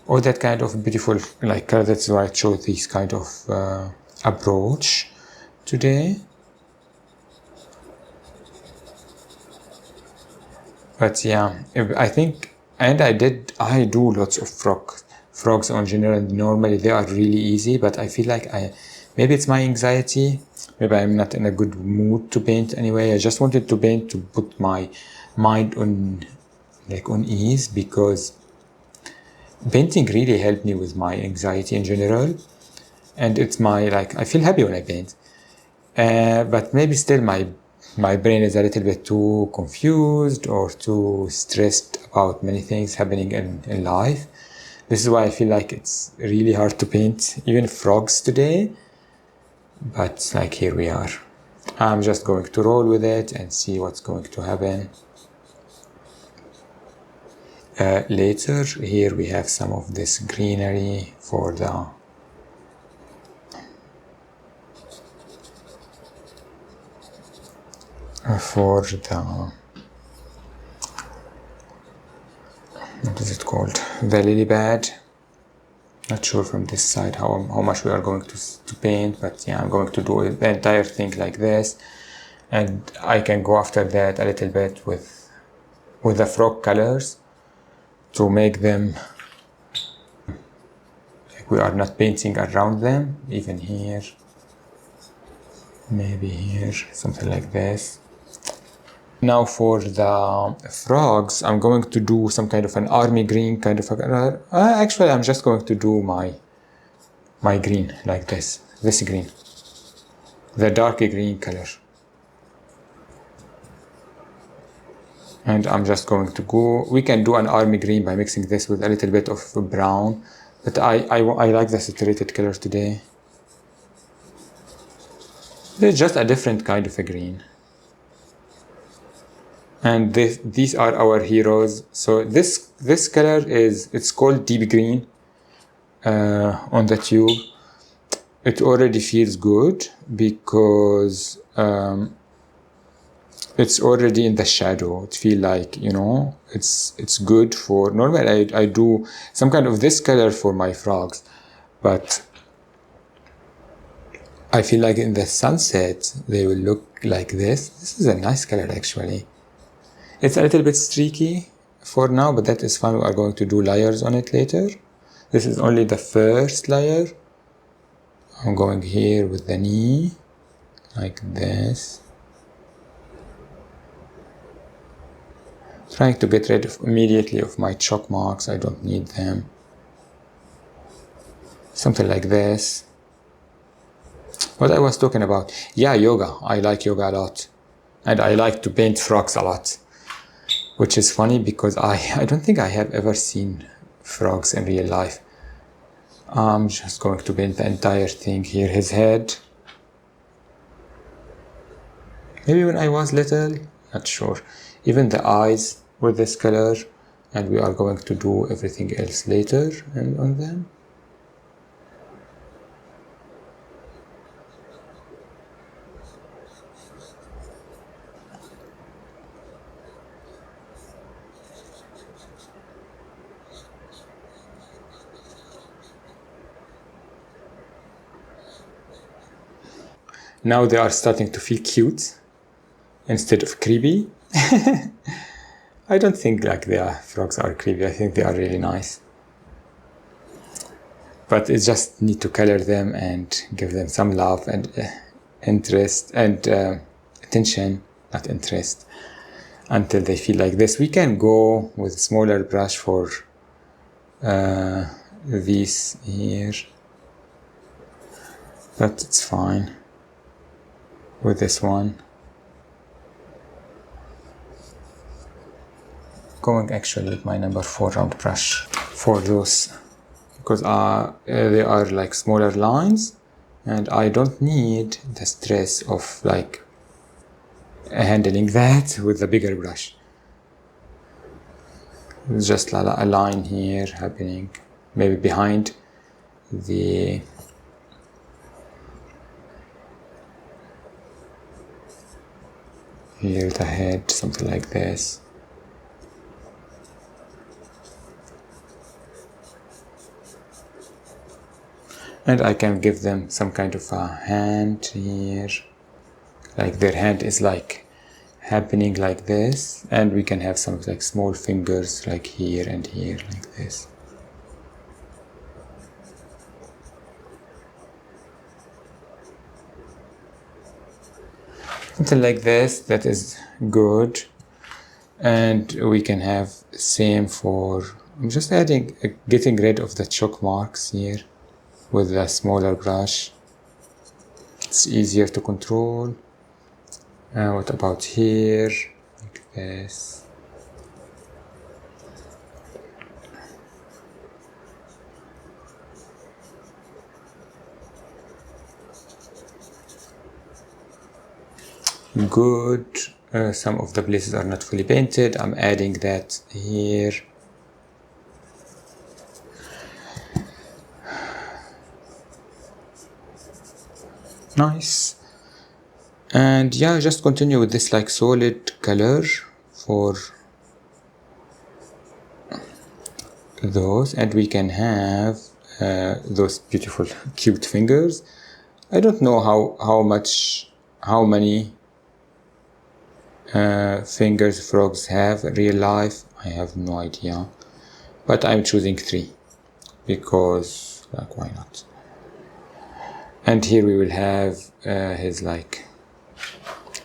all that kind of beautiful like color. That's why I chose this kind of approach today. But yeah, I think, and I do lots of frogs in general. Normally they are really easy, but I feel like maybe it's my anxiety. Maybe I'm not in a good mood to paint anyway. I just wanted to paint to put my mind on ease, because painting really helped me with my anxiety in general. And it's I feel happy when I paint. But maybe still my brain is a little bit too confused or too stressed about many things happening in life. This is why I feel like it's really hard to paint even frogs today. But here we are. I'm just going to roll with it and see what's going to happen. Later, here we have some of this greenery for the what is it called? The lily pad. not sure from this side how much we are going to paint, but yeah, I'm going to do the entire thing like this, and I can go after that a little bit with the frog colors to make them like we are not painting around them, even here, maybe here, something like this. Now for the frogs, I'm going to do some kind of an army green kind of a color. Actually, I'm just going to do my green like this green, the dark green color. And I'm just going to go, we can do an army green by mixing this with a little bit of brown, but I like the saturated color today. It's just a different kind of a green. And these are our heroes. So this color it's called deep green on the tube. It already feels good because it's already in the shadow. It feels like, you know, it's good for, normally I do some kind of this color for my frogs, but I feel like in the sunset they will look like this. This is a nice color actually. It's a little bit streaky for now, but that is fine. We are going to do layers on it later. This is only the first layer. I'm going here with the knee, like this. Trying to get rid of immediately of my chalk marks. I don't need them. Something like this. What I was talking about. Yeah, yoga. I like yoga a lot. And I like to paint frogs a lot. Which is funny because I don't think I have ever seen frogs in real life. I'm just going to paint the entire thing here. His head. Maybe when I was little, not sure. Even the eyes with this color. And we are going to do everything else later and on them. Now they are starting to feel cute instead of creepy. I don't think like the frogs are creepy. I think they are really nice. But it just need to color them and give them some love and interest and attention, not interest, until they feel like this. We can go with a smaller brush for these here, but it's fine with this one. Going actually with my number 4 round brush for those, because they are like smaller lines and I don't need the stress of like handling that with the bigger brush. It's just a line here happening, maybe behind the here the head, something like this. And I can give them some kind of a hand here, like their hand is like happening like this, and we can have some like small fingers like here and here like this. Something like this, that is good. And we can have same for, I'm just adding, getting rid of the chalk marks here with a smaller brush. It's easier to control. What about here? Like this. Good. Some of the places are not fully painted. I'm adding that here. Nice. And yeah, just continue with this like solid color for those, and we can have those beautiful cute fingers. I don't know how many fingers frogs have in real life. I have no idea, but I'm choosing 3 because like why not. And here we will have his like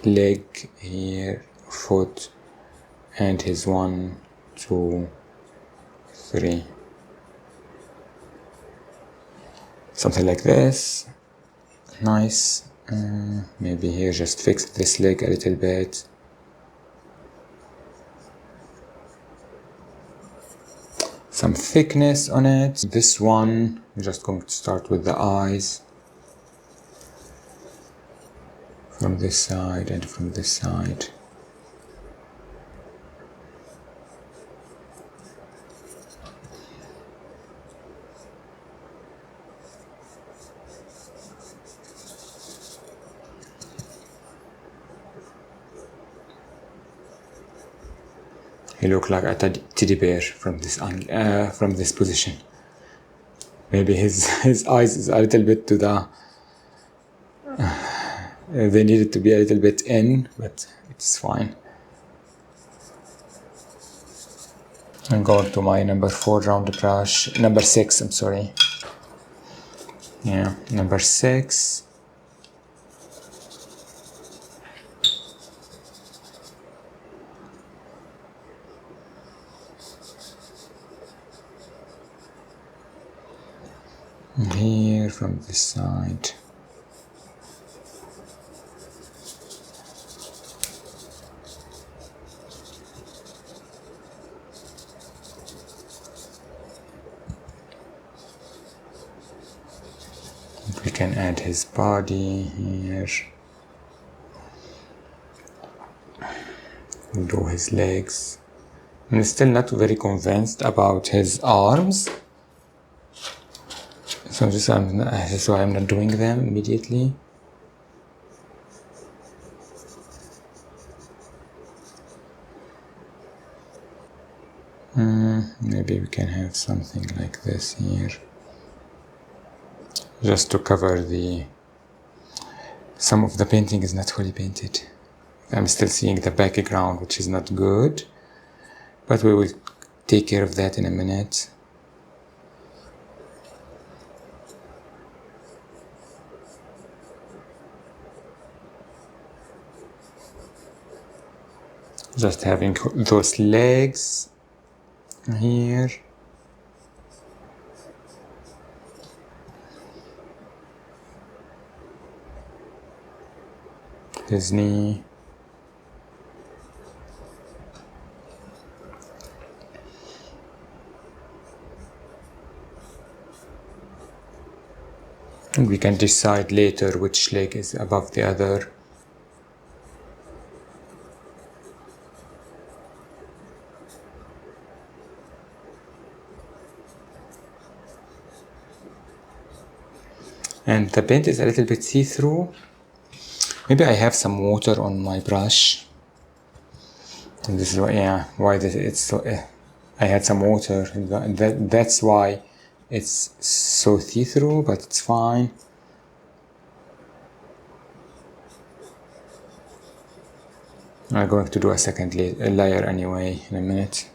leg here, foot, and his 1, 2, 3, something like this. Nice. Maybe here just fix this leg a little bit. Some thickness on it. This one, I'm just going to start with the eyes. From this side and from this side. He looks like a teddy bear from this position. Maybe his eyes is a little bit to the. They needed to be a little bit in, but it's fine. I'm going to my number 4 round brush. Number 6, I'm sorry. Yeah, number 6. And here from this side. We can add his body here. We'll do his legs. I'm still not very convinced about his arms. So this is why I'm not doing them immediately. Maybe we can have something like this here. Just to cover some of the painting is not fully painted. I'm still seeing the background, which is not good, but we will take care of that in a minute. Just having those legs here. His knee. And we can decide later which leg is above the other. And the paint is a little bit see-through. Maybe I have some water on my brush. And this is why it's so. I had some water, and that's why it's so see-through, but it's fine. I'm going to do a second layer anyway in a minute.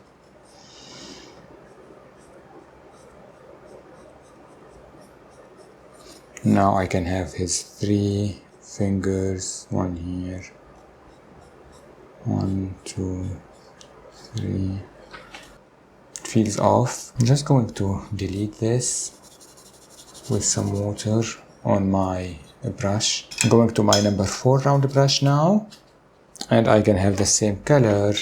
Now I can have his 3 fingers, 1 here, 1, 2, 3. It feels off. I'm just going to delete this with some water on my brush. I'm going to my number 4 round brush now, and I can have the same color.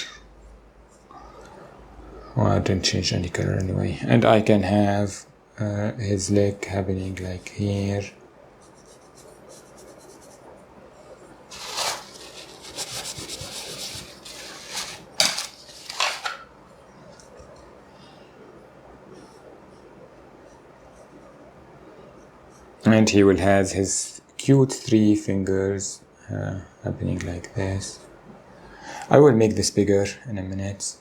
Well, I didn't change any color anyway. And I can have his leg happening like here. And he will have his cute 3 fingers happening like this. I will make this bigger in a minute.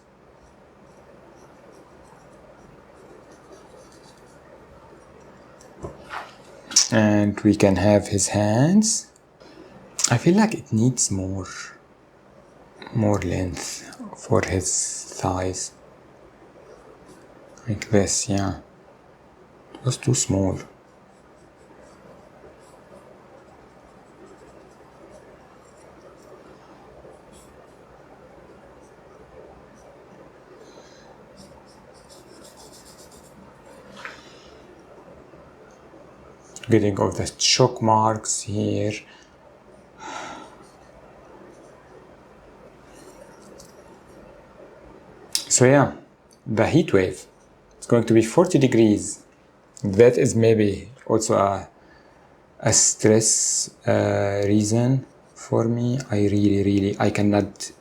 And we can have his hands. I feel like it needs more length for his thighs. Like this, yeah. It was too small. Getting all the choke marks here. So yeah, the heat wave. It's going to be 40 degrees. That is maybe also a stress reason for me. I cannot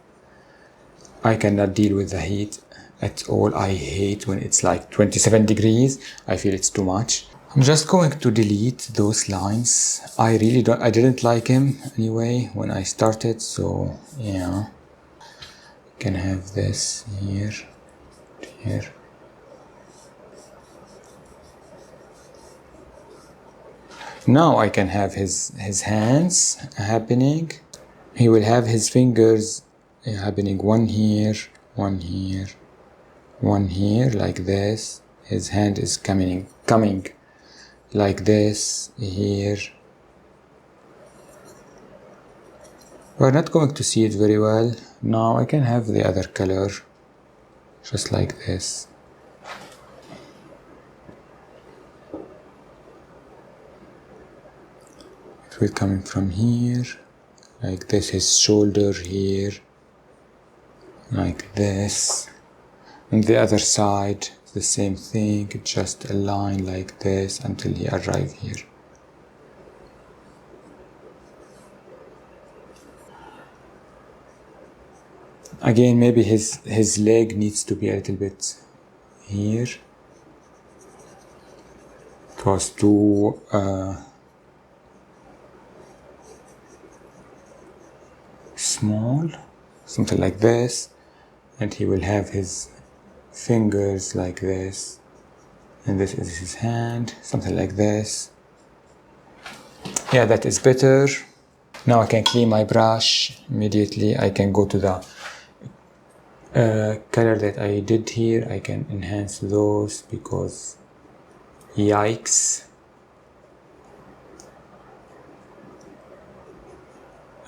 deal with the heat at all. I hate when it's like 27 degrees. I feel it's too much. I'm just going to delete those lines. I didn't like him anyway when I started, so yeah. Can have this here, here. Now I can have his hands happening. He will have his fingers happening, one here, one here, one here, like this. His hand is coming like this here. We're not going to see it very well. Now I can have the other color, just like this. It will come from here, like this, his shoulder here, like this. And the other side, the same thing, just a line like this until he arrives here. Again, maybe his leg needs to be a little bit here. It was too small, something like this. And he will have his fingers like this. And this is his hand, something like this. Yeah, that is better. Now I can clean my brush immediately. I can go to the color that I did here. I can enhance those because yikes.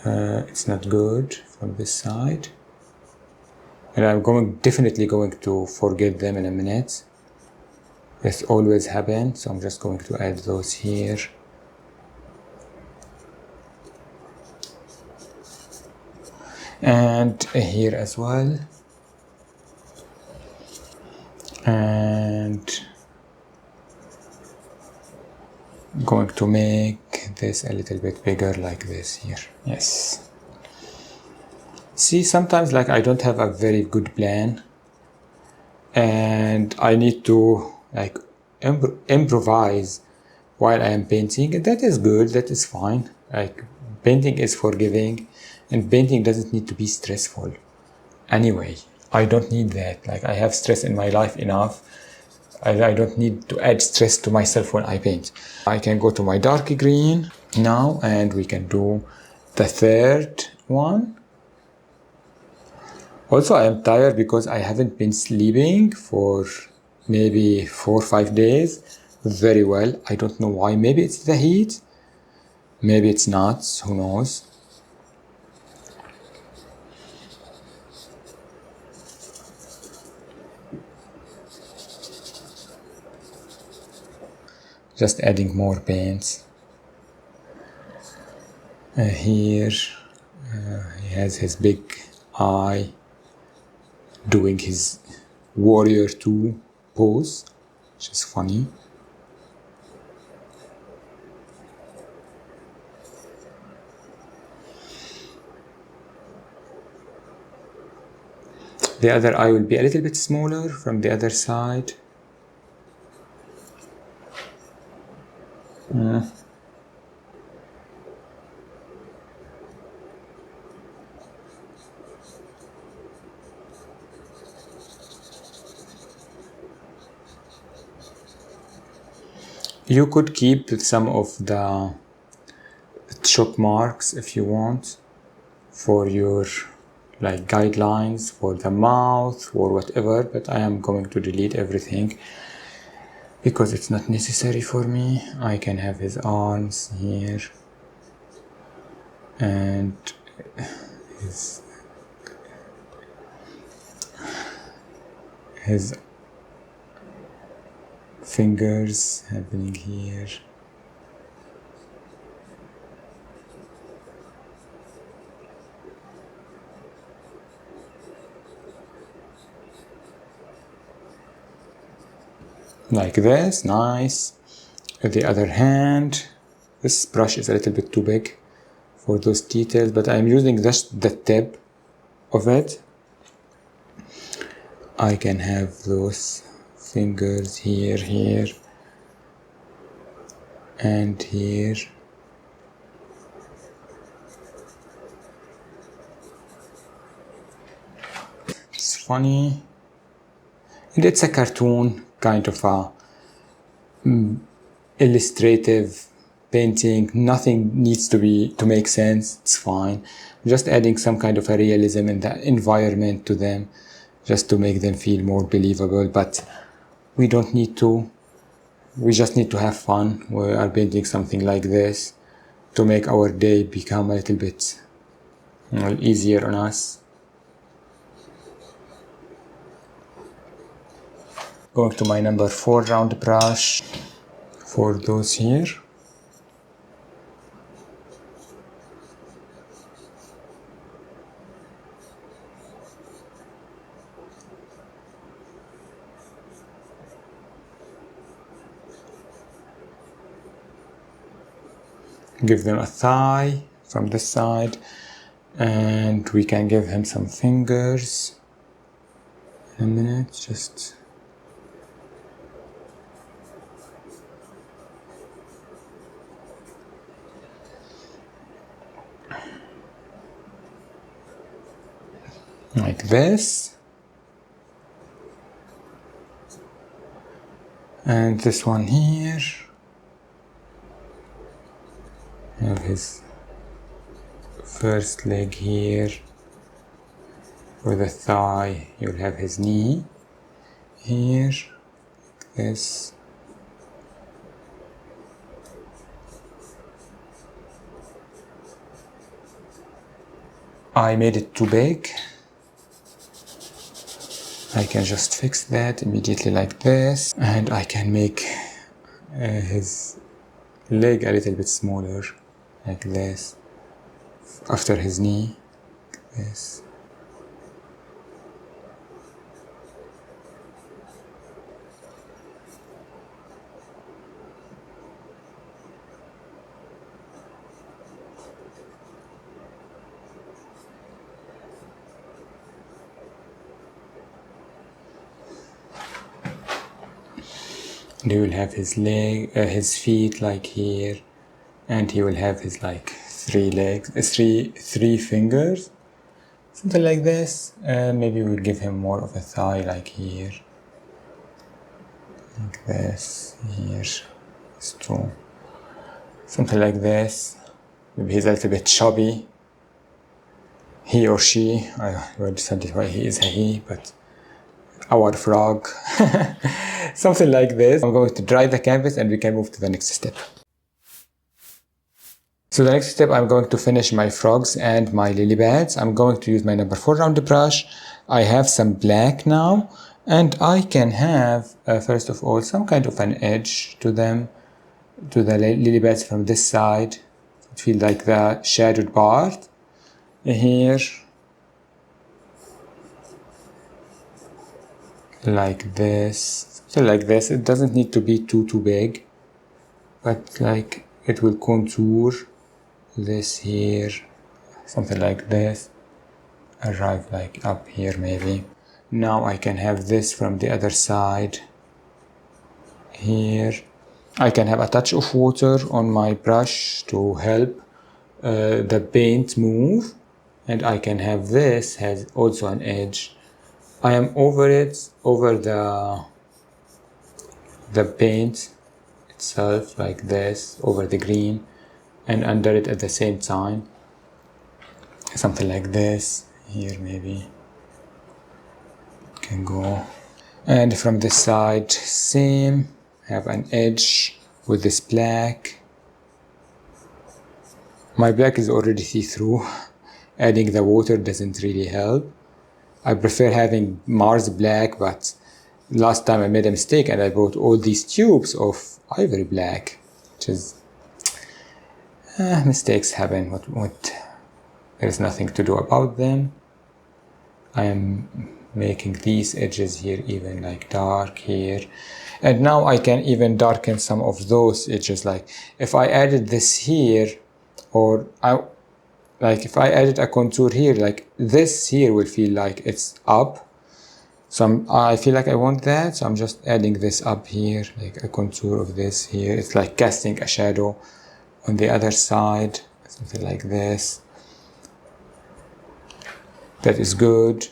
It's not good from this side. And I'm definitely going to forget them in a minute. This always happens, so I'm just going to add those here. And here as well. And I'm going to make this a little bit bigger like this here. Yes. See, sometimes like I don't have a very good plan and I need to like improvise while I am painting. And that is good, that is fine. Like painting is forgiving and painting doesn't need to be stressful. Anyway, I don't need that. Like I have stress in my life enough. I don't need to add stress to myself when I paint. I can go to my dark green now and we can do the third one. Also, I am tired because I haven't been sleeping for maybe 4 or 5 days very well. I don't know why. Maybe it's the heat. Maybe it's not. Who knows? Just adding more paints. Here he has his big eye doing his warrior 2 pose, which is funny. The other eye will be a little bit smaller from the other side. You could keep some of the chalk marks if you want for your like guidelines for the mouth or whatever, but I am going to delete everything because it's not necessary for me. I can have his arms here and his fingers happening here. Like this, nice. With the other hand, this brush is a little bit too big for those details, but I'm using just the tip of it. I can have those fingers here, here, and here. It's funny, and it's a cartoon, kind of a illustrative painting. Nothing needs to make sense. It's fine. Just adding some kind of a realism in the environment to them, just to make them feel more believable. But we don't need to. We just need to have fun. We are painting something like this to make our day become a little bit easier on us. Going to my number 4 round brush for those here. Give them a thigh from this side, and we can give him some fingers in a minute. Just like this. And this one here, have his first leg here. For the thigh, you'll have his knee here, like this. I made it too big. I can just fix that immediately like this, and I can make his leg a little bit smaller, like this, after his knee, like this. And he will have his leg, his feet like here, and he will have his like 3 legs, three fingers, something like this. Maybe we'll give him more of a thigh like here, like this, here, it's 2, something like this. Maybe he's a little bit chubby, he or she. I will decide why he is a he, but our frog. Something like this. I'm going to dry the canvas and we can move to the next step. So the next step, I'm going to finish my frogs and my lily pads. I'm going to use my number 4 round brush. I have some black now, and I can have, first of all, some kind of an edge to them, to the lily pads from this side. It feels like the shadowed part here. Like this, so like this. It doesn't need to be too big, but like it will contour this here, something like this, arrive like up here maybe. Now I can have this from the other side here. I can have a touch of water on my brush to help the paint move, and I can have this has also an edge. I am over it, over the paint itself like this over the green and under it at the same time. Something like this here, maybe can go. And from this side, same, have an edge with this black. My black is already see-through. Adding the water doesn't really help. I prefer having Mars black, but last time I made a mistake and I bought all these tubes of ivory black, which is mistakes happen. There's nothing to do about them. I am making these edges here even like dark here, and now I can even darken some of those edges. Like if I added this here, or if I added a contour here, like this here will feel like it's up. So I feel like I want that, so I'm just adding this up here, like a contour of this here. It's like casting a shadow on the other side, something like this. That is good.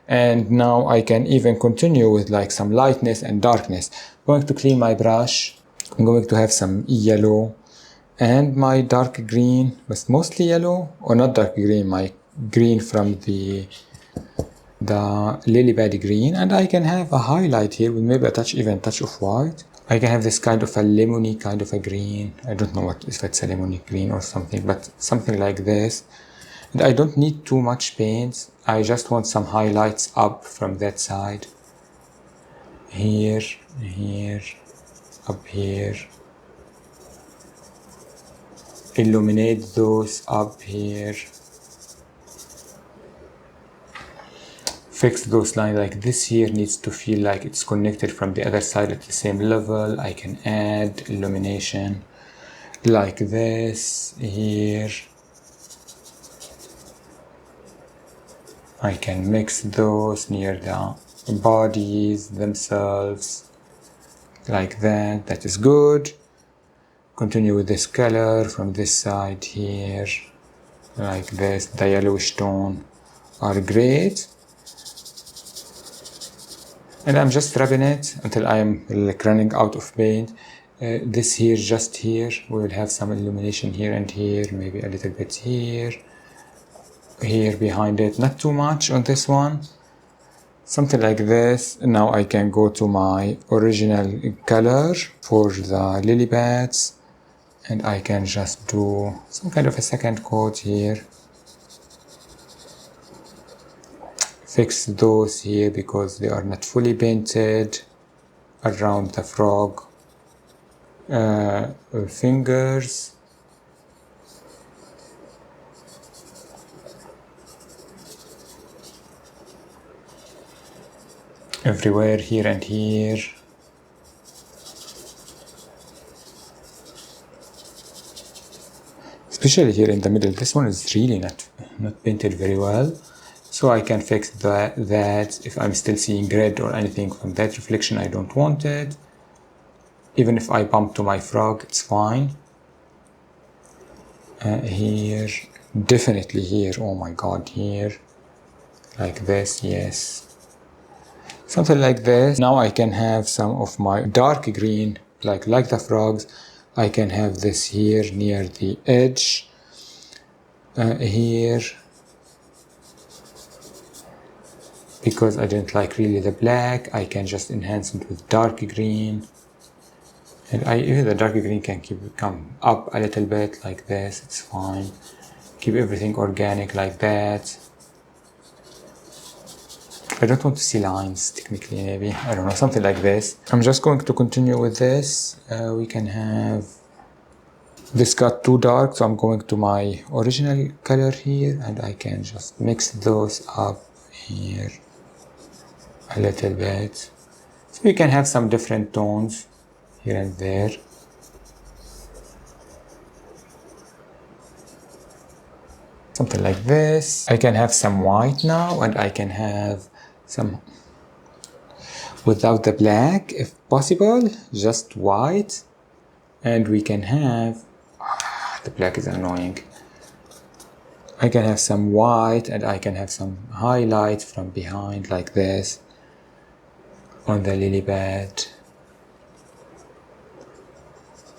And now I can even continue with like some lightness and darkness. I'm going to clean my brush. I'm going to have some yellow and my dark green, but mostly yellow, or not dark green, my green from the lily pad green. And I can have a highlight here with maybe a touch of white. I can have this kind of a lemony kind of a green. I don't know if it's a lemony green or something, but something like this. And I don't need too much paint. I just want some highlights up from that side. Here, here, up here. Illuminate those up here. Fix those lines, like this here needs to feel like it's connected from the other side at the same level. I can add illumination like this here. I can mix those near the bodies themselves like that. That is good. Continue with this color from this side here like this. The yellowish tone are great. And I'm just rubbing it until I'm like running out of paint. This here, just here, we will have some illumination here and here, maybe a little bit here. Here behind it, not too much on this one, something like this. Now I can go to my original color for the lily pads, and I can just do some kind of a second coat here. Fix those here because they are not fully painted around the frog fingers. Everywhere here and here. Especially here in the middle. This one is really not painted very well. So I can fix that if I'm still seeing red or anything from that reflection, I don't want it. Even if I bump to my frog, it's fine. Here, definitely here, oh my god, here. Like this, yes. Something like this. Now I can have some of my dark green, like the frogs. I can have this here near the edge. Here. Because I didn't like really the black, I can just enhance it with dark green. And even the dark green can come up a little bit like this, it's fine. Keep everything organic like that. I don't want to see lines, technically, maybe. I don't know, something like this. I'm just going to continue with this. We can have... This got too dark, so I'm going to my original color here, and I can just mix those up here a little bit. So we can have some different tones here and there. Something like this. I can have some white now, and I can have some without the black if possible, just white. And we can have the black is annoying. I can have some white, and I can have some highlight from behind like this on the lily pad.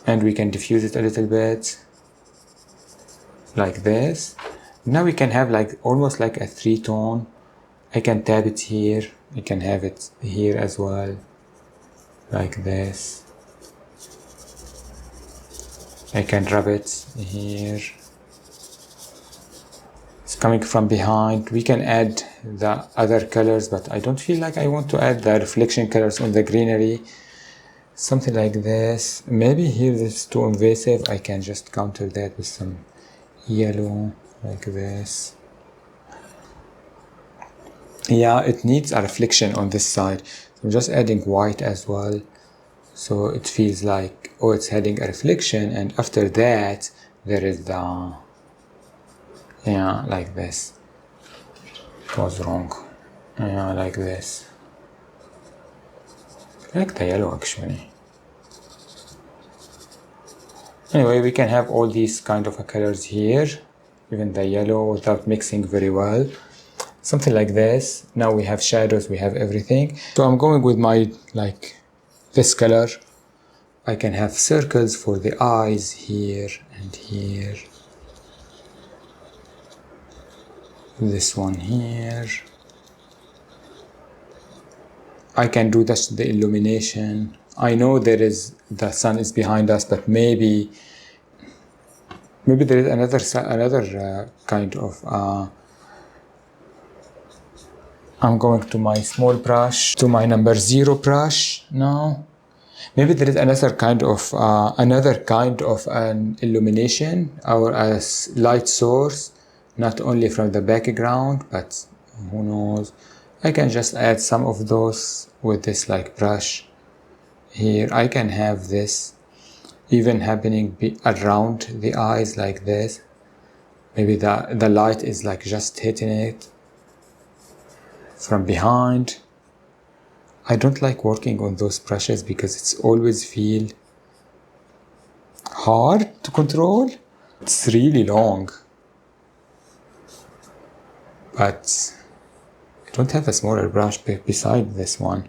and we can diffuse it a little bit like this. Now we can have like almost like a 3-tone. I can tap it here, I can have it here as well, like this. I can rub it here. It's coming from behind. We can add the other colors, but I don't feel like I want to add the reflection colors on the greenery. Something like this. Maybe here this is too invasive. I can just counter that with some yellow, like this. Yeah, it needs a reflection on this side. So I'm just adding white as well. So it feels like, oh, it's having a reflection, and after that, there is the, yeah, like this. It was wrong. Yeah, like this. I like the yellow actually. Anyway, we can have all these kind of colors here, even the yellow, without mixing very well. Something like this. Now we have shadows, we have everything. So I'm going with my, like, this color. I can have circles for the eyes here and here. This one here. I can do just the illumination. I know there is, the sun is behind us, but maybe there is another kind of, I'm going to my small brush, to my number 0 brush now. Maybe there is another kind of an illumination or a light source, not only from the background, but who knows. I can just add some of those with this like brush here. I can have this even happening around the eyes like this. Maybe the light is like just hitting it from behind. I don't like working on those brushes because it's always feel hard to control. It's really long, but I don't have a smaller brush beside this one.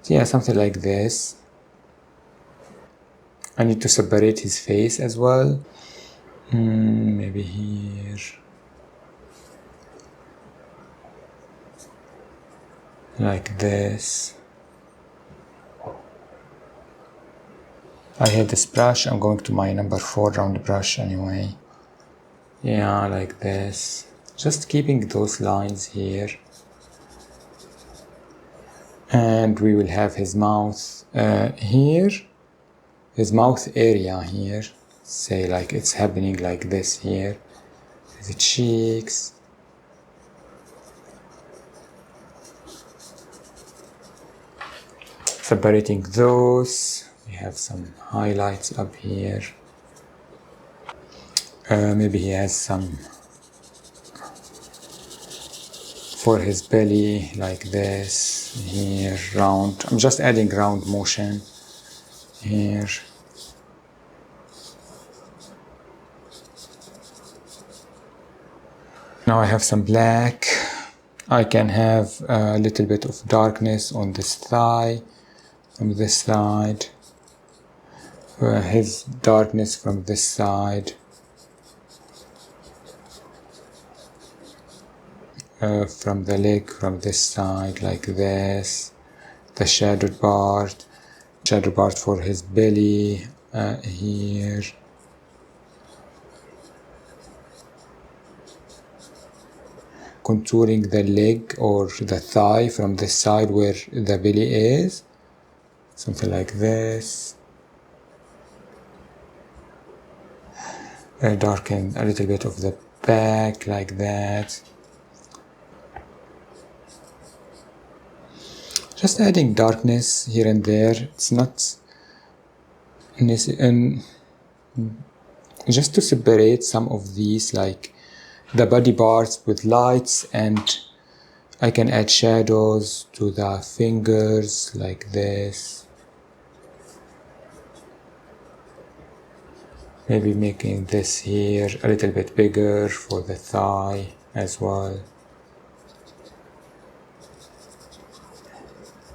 So yeah, something like this. I need to separate his face as well. Maybe here. Like this. I have this brush. I'm going to my number 4 round brush anyway. Yeah, like this. Just keeping those lines here. And we will have his mouth here. His mouth area here. Say like it's happening like this here. The cheeks. Separating those. We have some highlights up here. Maybe he has some for his belly, like this, here, round. I'm just adding round motion here. Now I have some black. I can have a little bit of darkness on this thigh, from this side. His darkness from this side. From the leg, from this side, like this. The shadowed part for his belly, here. Contouring the leg or the thigh from this side where the belly is. Something like this. Darken a little bit of the back, like that. Just adding darkness here and there. It's not necessary. Just to separate some of these, like the body parts with lights, and I can add shadows to the fingers like this. Maybe making this here a little bit bigger for the thigh as well.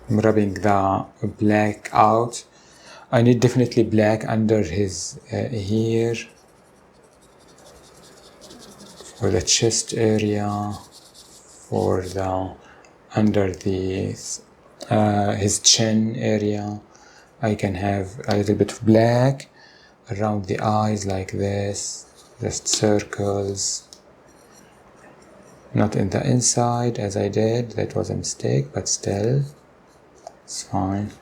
I'm rubbing the black out. I need definitely black under his here, for the chest area, for the under the his chin area. I can have a little bit of black around the eyes like this, just circles, not in the inside as I did. That was a mistake, but still it's fine.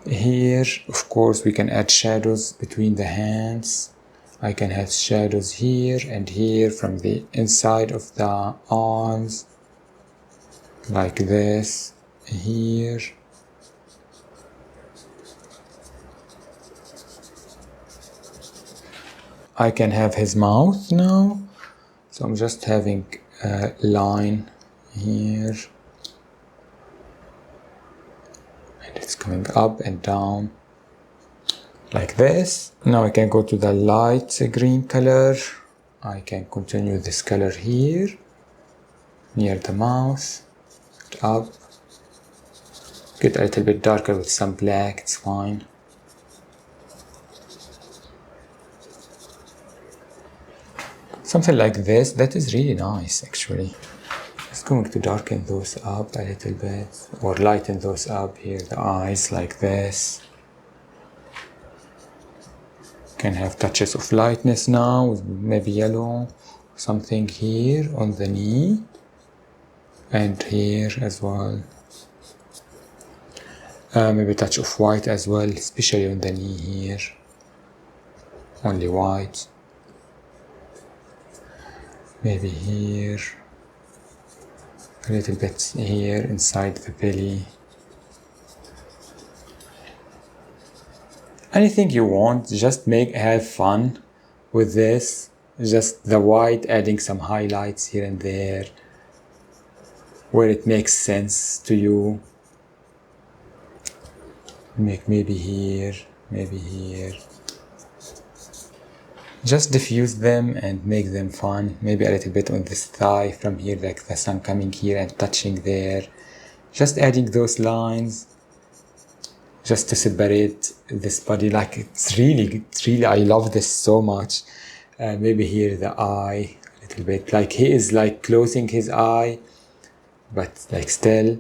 Here, of course, we can add shadows between the hands. I can have shadows here and here from the inside of the arms, like this, here. I can have his mouth now, so I'm just having a line here, and it's coming up and down like this. Now I can go to the light green color. I can continue this color here, near the mouth, up, get a little bit darker with some black, it's fine. Something like this, that is really nice actually. Just going to darken those up a little bit, or lighten those up here, the eyes like this. Can have touches of lightness now, with maybe yellow, something here on the knee, and here as well. Maybe a touch of white as well, especially on the knee here. Only white. Maybe here, a little bit here inside the belly. Anything you want, just have fun with this. Just the white, adding some highlights here and there where it makes sense to you. Maybe here, maybe here. Just diffuse them and make them fun. Maybe a little bit on this thigh from here, like the sun coming here and touching there. Just adding those lines just to separate this body. Like it's really, I love this so much. Maybe here the eye a little bit, like he is like closing his eye, but like still.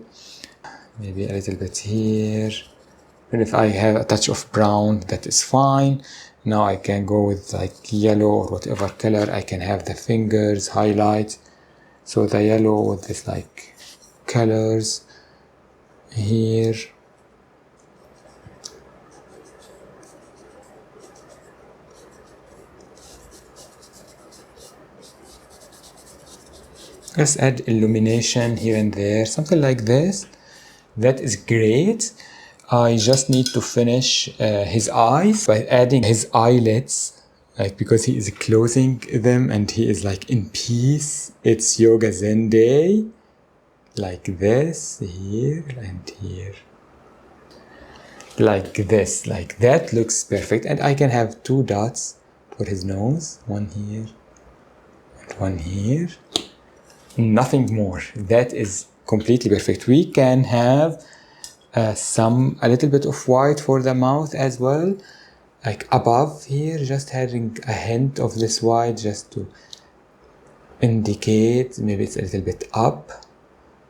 Maybe a little bit here. And if I have a touch of brown, that is fine. Now I can go with like yellow or whatever color. I can have the fingers highlight. So the yellow with this like colors here. Just add illumination here and there, something like this. That is great. I just need to finish his eyes by adding his eyelids, like because he is closing them and he is like in peace. It's yoga zen day, like this, here and here, like this, like that looks perfect. And I can have 2 dots for his nose, one here and one here, nothing more. That is completely perfect. We can have a little bit of white for the mouth as well, like above here, just having a hint of this white just to indicate maybe it's a little bit up,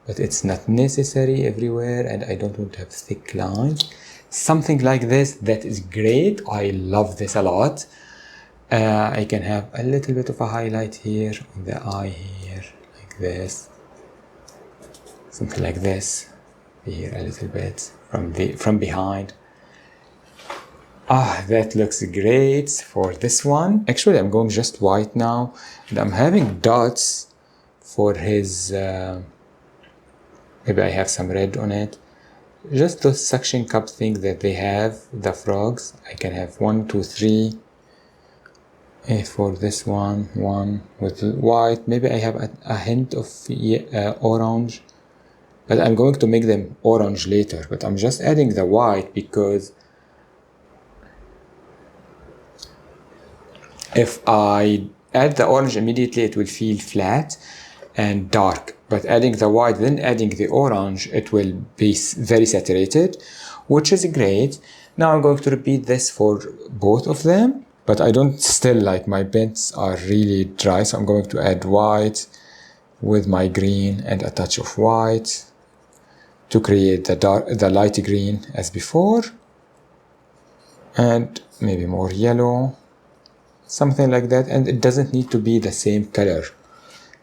but it's not necessary everywhere, and I don't want to have thick lines. Something like this, that is great. I love this a lot. I can have a little bit of a highlight here on the eye here, like this, something like this. Here a little bit from behind. That looks great for this one. Actually, I'm going just white now, and I'm having dots for his maybe I have some red on it. Just those suction cup things that they have, the frogs. I can have 1, 2, 3. For this one with white. Maybe I have a hint of orange. But I'm going to make them orange later, but I'm just adding the white because if I add the orange immediately, it will feel flat and dark. But adding the white, then adding the orange, it will be very saturated, which is great. Now I'm going to repeat this for both of them, but I don't still like my paints are really dry, so I'm going to add white with my green and a touch of white to create the light green as before, and maybe more yellow, something like that. And it doesn't need to be the same color.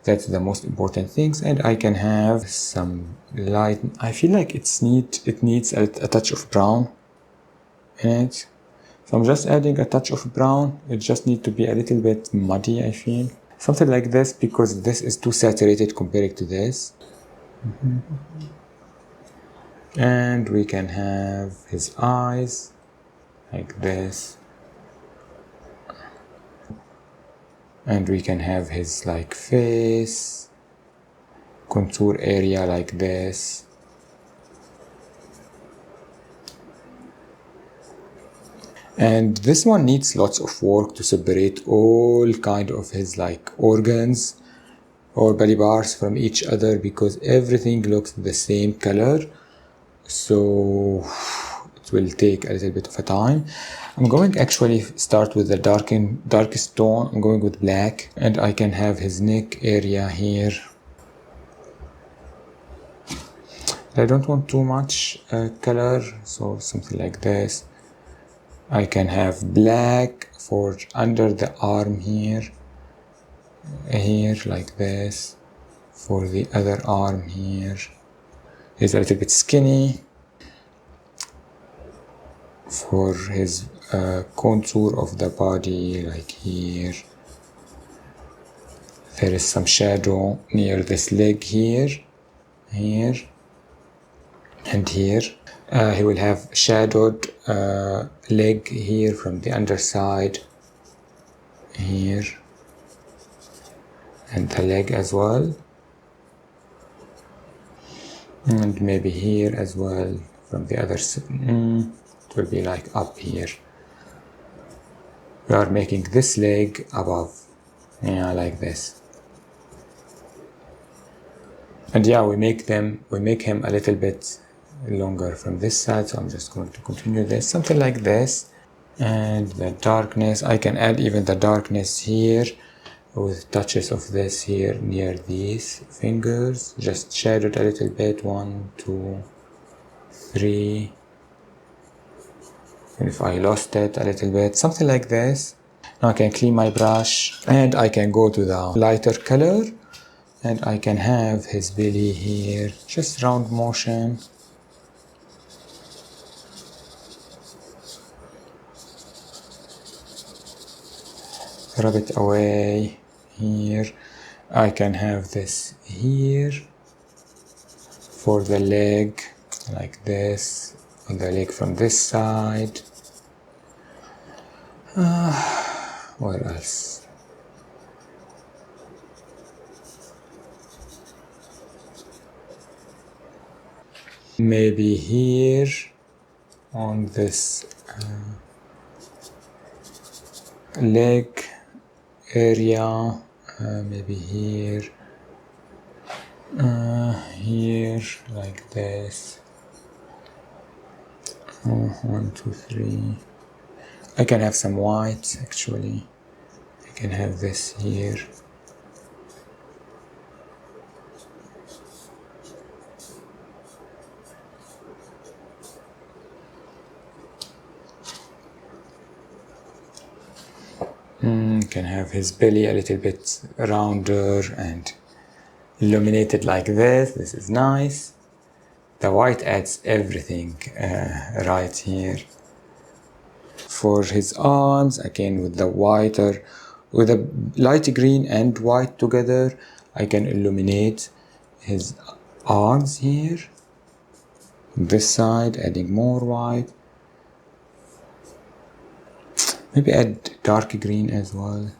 That's the most important things. And I can have some light. I feel like it needs a touch of brown in it. So I'm just adding a touch of brown. It just needs to be a little bit muddy, I feel. Something like this, because this is too saturated compared to this. And we can have his eyes like this. And we can have his like face, contour area like this. And this one needs lots of work to separate all kind of his like organs or body parts from each other, because everything looks the same color. So it will take a little bit of a time. I'm going actually start with the darkest tone. I'm going with black, and I can have his neck area here. I don't want too much color, so something like this. I can have black for under the arm here like this. For the other arm here, he's a little bit skinny. For his contour of the body, like here, there is some shadow near this leg here, and here. He will have shadowed leg here from the underside, here, and the leg as well, and maybe here as well from the other side. It will be like up here. We are making this leg above, like this. And yeah, we make him a little bit longer from this side, so I'm just going to continue this, something like this. And the darkness, I can add even the darkness here with touches of this here near these fingers, just shadowed a little bit, 1, 2, 3. And if I lost it a little bit, something like this. Now I can clean my brush, and I can go to the lighter color, and I can have his belly here, just round motion. Rub it away here. I can have this here for the leg, like this, on the leg from this side. What else? Maybe here on this leg area, maybe here, here, like this. 1, 2, 3. I can have some white actually. I can have this here. Can have his belly a little bit rounder and illuminated like this. This is nice. The white adds everything right here. For his arms, again with the light green and white together, I can illuminate his arms here. This side, adding more white. Maybe add dark green as well.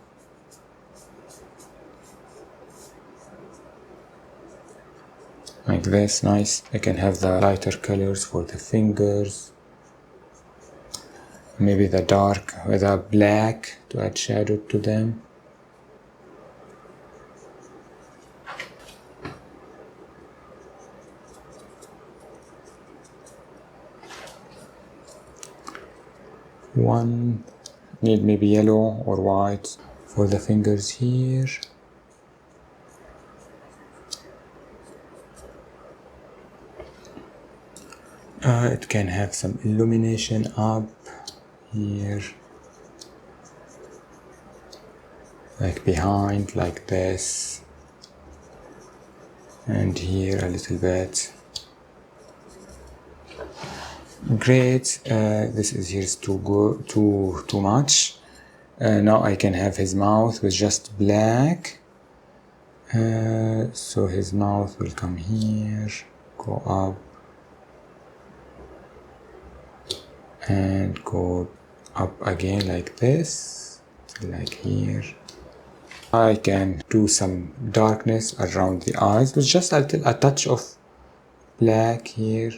Like this, nice. I can have the lighter colors for the fingers. Maybe the dark with a black to add shadow to them. One, need maybe yellow or white for the fingers here. It can have some illumination up here, like behind, like this, and here a little bit. Great. This is here's too much. Now I can have his mouth with just black. So his mouth will come here, go up, and go up again like this, like here. I can do some darkness around the eyes with just a touch of black here.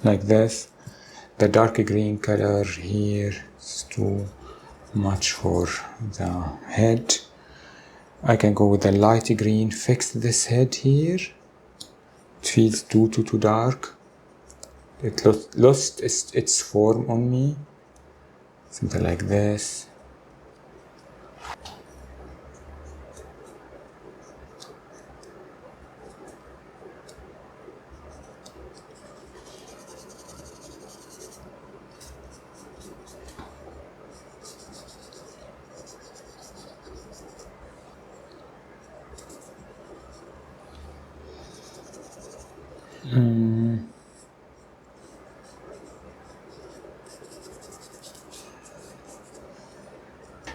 Like this. The dark green color here is too much for the head. I can go with the light green, fix this head here. It feels too dark. It lost its form on me. Something like this.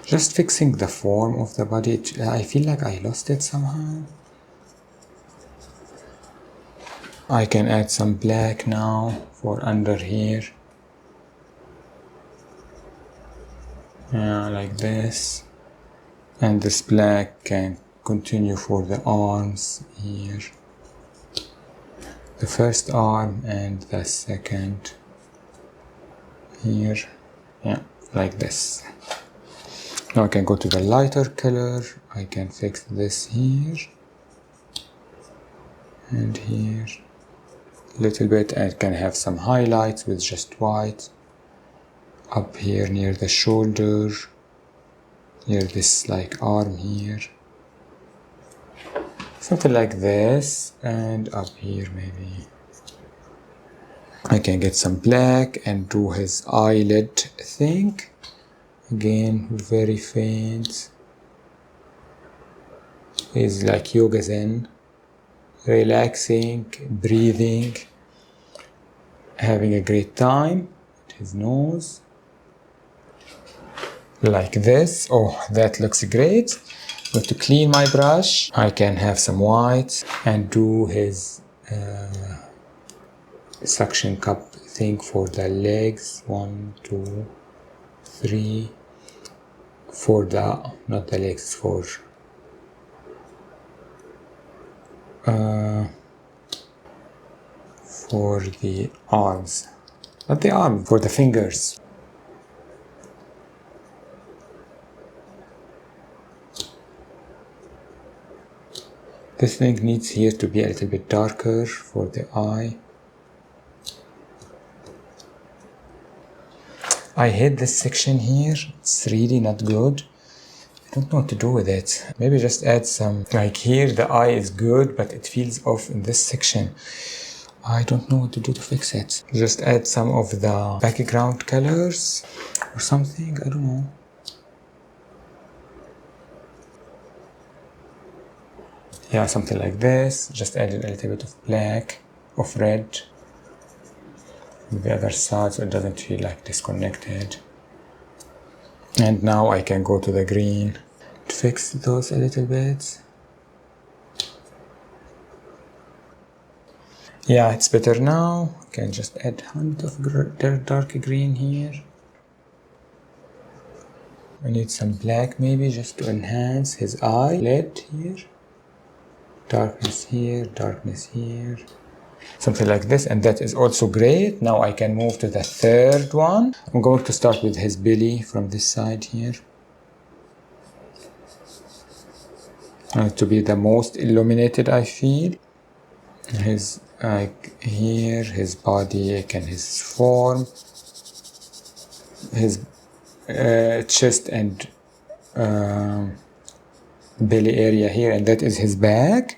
Just fixing the form of the body. I feel like I lost it somehow. I can add some black now for under here. Like this. And this black can continue for the arms here. The first arm and the second here. Yeah, like this. Now I can go to the lighter color. I can fix this here and here a little bit, and it can have some highlights with just white up here near the shoulder, near this like arm here, something like this, and up here maybe. I can get some black and do his eyelid thing. Again, very faint. He's like yoga zen, relaxing, breathing, having a great time. His nose, like this. Oh, that looks great. But to clean my brush, I can have some white and do his suction cup thing for the legs. 1, 2, 3. For the, not the legs, for the arms, not the arm, for the fingers. This thing needs here to be a little bit darker for the eye. I hate this section here. It's really not good. I don't know what to do with it. Maybe just add some, like here the eye is good, but it feels off in this section. I don't know what to do to fix it. Just add some of the background colors or something, I don't know. Yeah, something like this. Just add a little bit of black, of red on the other side so it doesn't feel like disconnected. And now I can go to the green to fix those a little bit. Yeah, it's better now. I can just add a hint of dark green here. I need some black maybe just to enhance his eyelid here. Darkness here, darkness here. Something like this, and that is also great. Now I can move to the third one. I'm going to start with his belly from this side here. to be the most illuminated, I feel. His like here, his body, again his form, his chest and belly area here, and that is his back.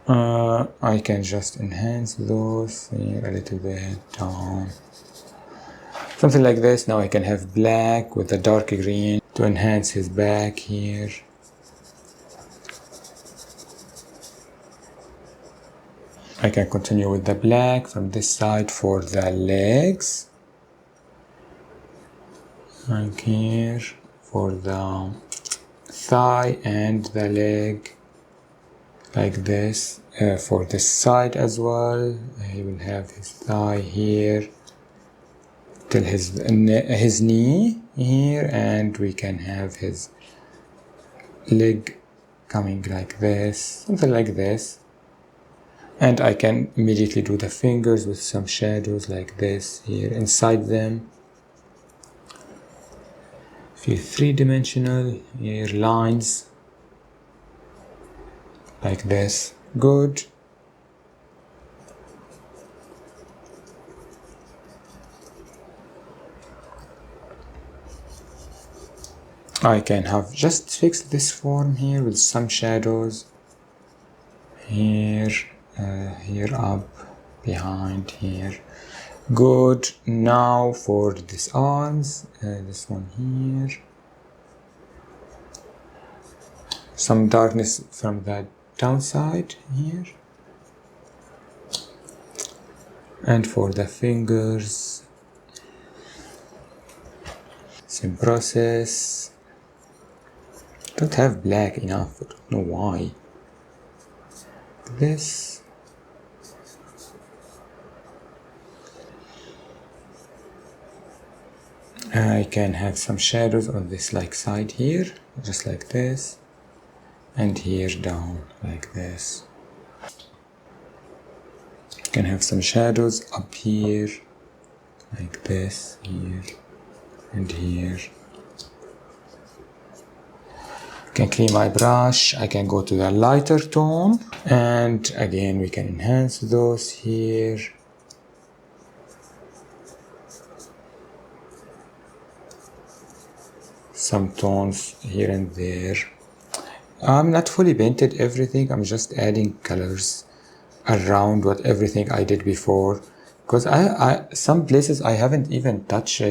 I can just enhance those here a little bit down, something like this. Now I can have black with a dark green to enhance his back here. I can continue with the black from this side for the legs, like here for the thigh and the leg, like this. For this side as well, he will have his thigh here till his knee here, and we can have his leg coming like this, something like this. And I can immediately do the fingers with some shadows like this here inside them. Feel three-dimensional here, lines like this. Good. I can have just fix this form here with some shadows here, here up, behind here. Good. Now for these arms, this one here, some darkness from the downside here, and for the fingers, same process. Don't have black enough, I don't know why. This. I can have some shadows on this like side here, just like this, and here down like this. Can have some shadows up here, like this, here, and here. Can clean my brush. I can go to the lighter tone, and again we can enhance those here. Some tones here and there. I'm not fully painted everything. I'm just adding colors around what everything I did before, because I some places I haven't even touched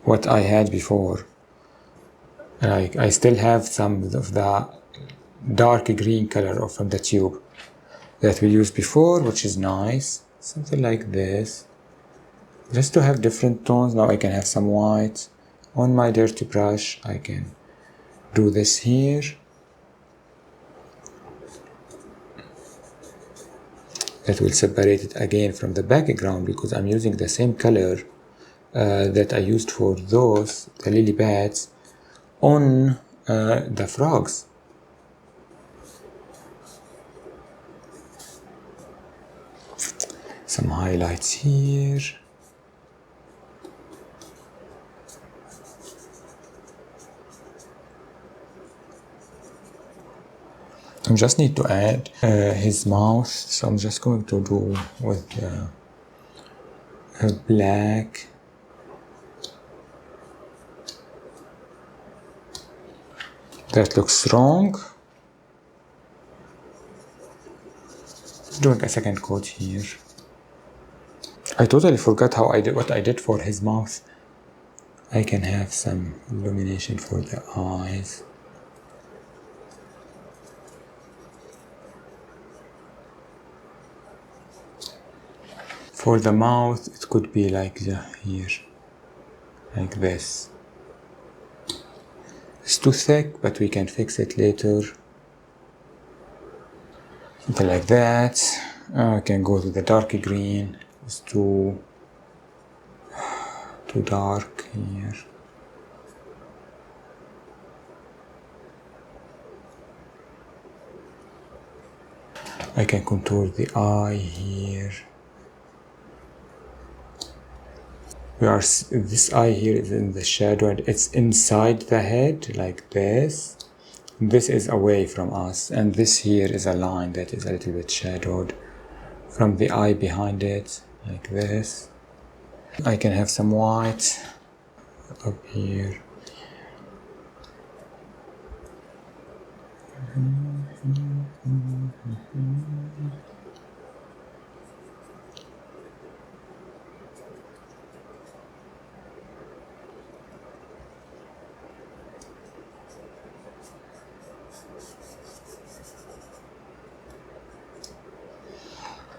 what I had before. I still have some of the dark green color from the tube that we used before, which is nice. Something like this, just to have different tones. Now I can have some white on my dirty brush. I can do this here. That will separate it again from the background, because I'm using the same color that I used for those, the lily pads, on the frogs. Some highlights here. I just need to add his mouth, so I'm just going to do with black. That looks wrong. Doing a second coat here. I totally forgot how I did what I did for his mouth. I can have some illumination for the eyes. For the mouth, it could be like here, like this. It's too thick, but we can fix it later. Something like that. I can go to the dark green. It's too dark here. I can contour the eye here. This eye here is in the shadow, and it's inside the head like this. This is away from us, and this here is a line that is a little bit shadowed from the eye behind it, like this. I can have some white up here.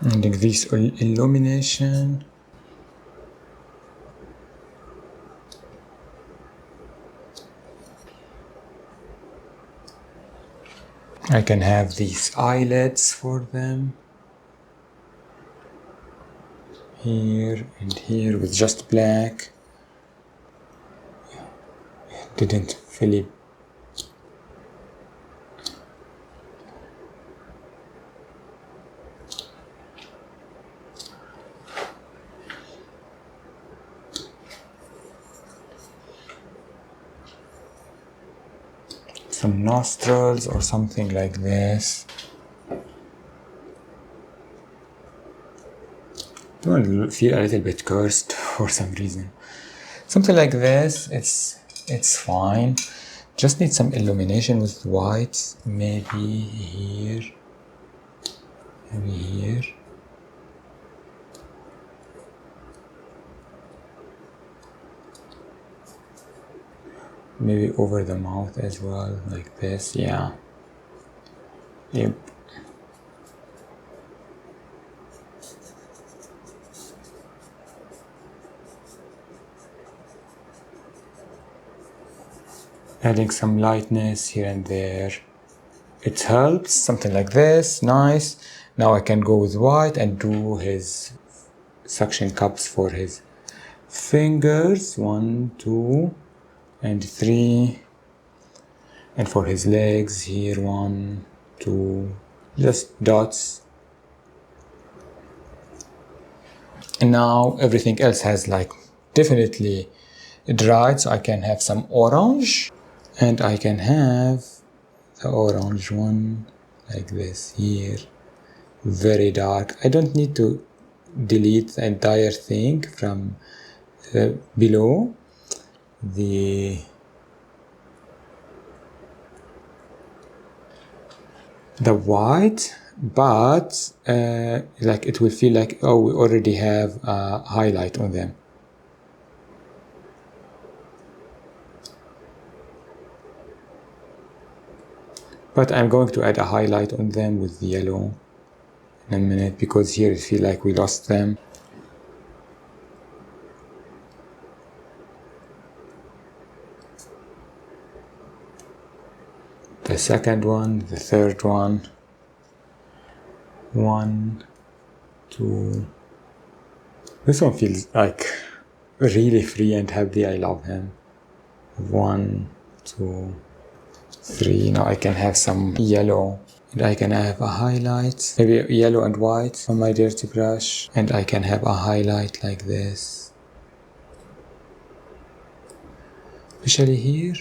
And this illumination. I can have these eyelids for them. Here and here with just black. Didn't fully. Some nostrils or something like this. I feel a little bit cursed for some reason. Something like this, it's fine. Just need some illumination with white, maybe here, maybe here. Maybe over the mouth as well, like this, yeah. Yep. Adding some lightness here and there. It helps, something like this, nice. Now I can go with white and do his suction cups for his fingers. 1, 2, and 3. And for his legs here, 1, 2, just dots. And now everything else has like definitely dried, so I can have some orange. And I can have the orange one like this here, very dark. I don't need to delete the entire thing from below the white, but like it will feel like, oh, we already have a highlight on them. But I'm going to add a highlight on them with the yellow in a minute, because here it feels like we lost them. The second one, the third one. 1, 2. This one feels like really free and happy. I love him. 1, 2, 3. Now I can have some yellow, and I can have a highlight, maybe yellow and white on my dirty brush, and I can have a highlight like this, especially here.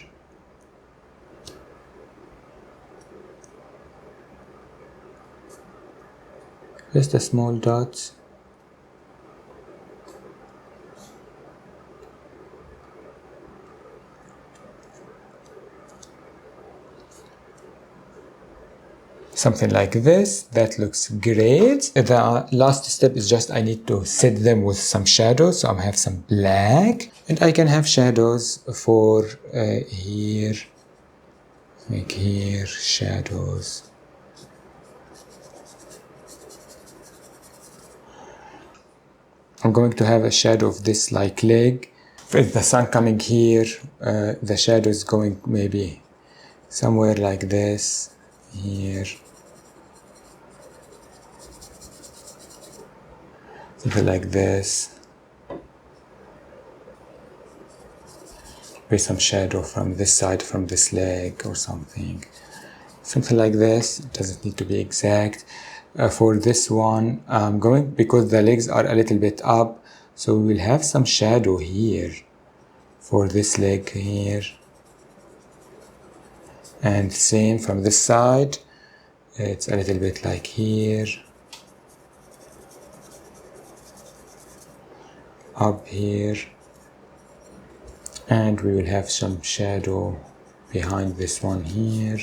Just a small dot. Something like this, that looks great. The last step is just I need to set them with some shadows, so I have some black, and I can have shadows for here, like here, shadows. I'm going to have a shadow of this like leg. With the sun coming here, the shadow is going maybe somewhere like this, here. Something like this. With some shadow from this side, from this leg or something. Something like this. It doesn't need to be exact. For this one, I'm going, because the legs are a little bit up, so we will have some shadow here for this leg here. And same from this side, it's a little bit like here, up here, and we will have some shadow behind this one here,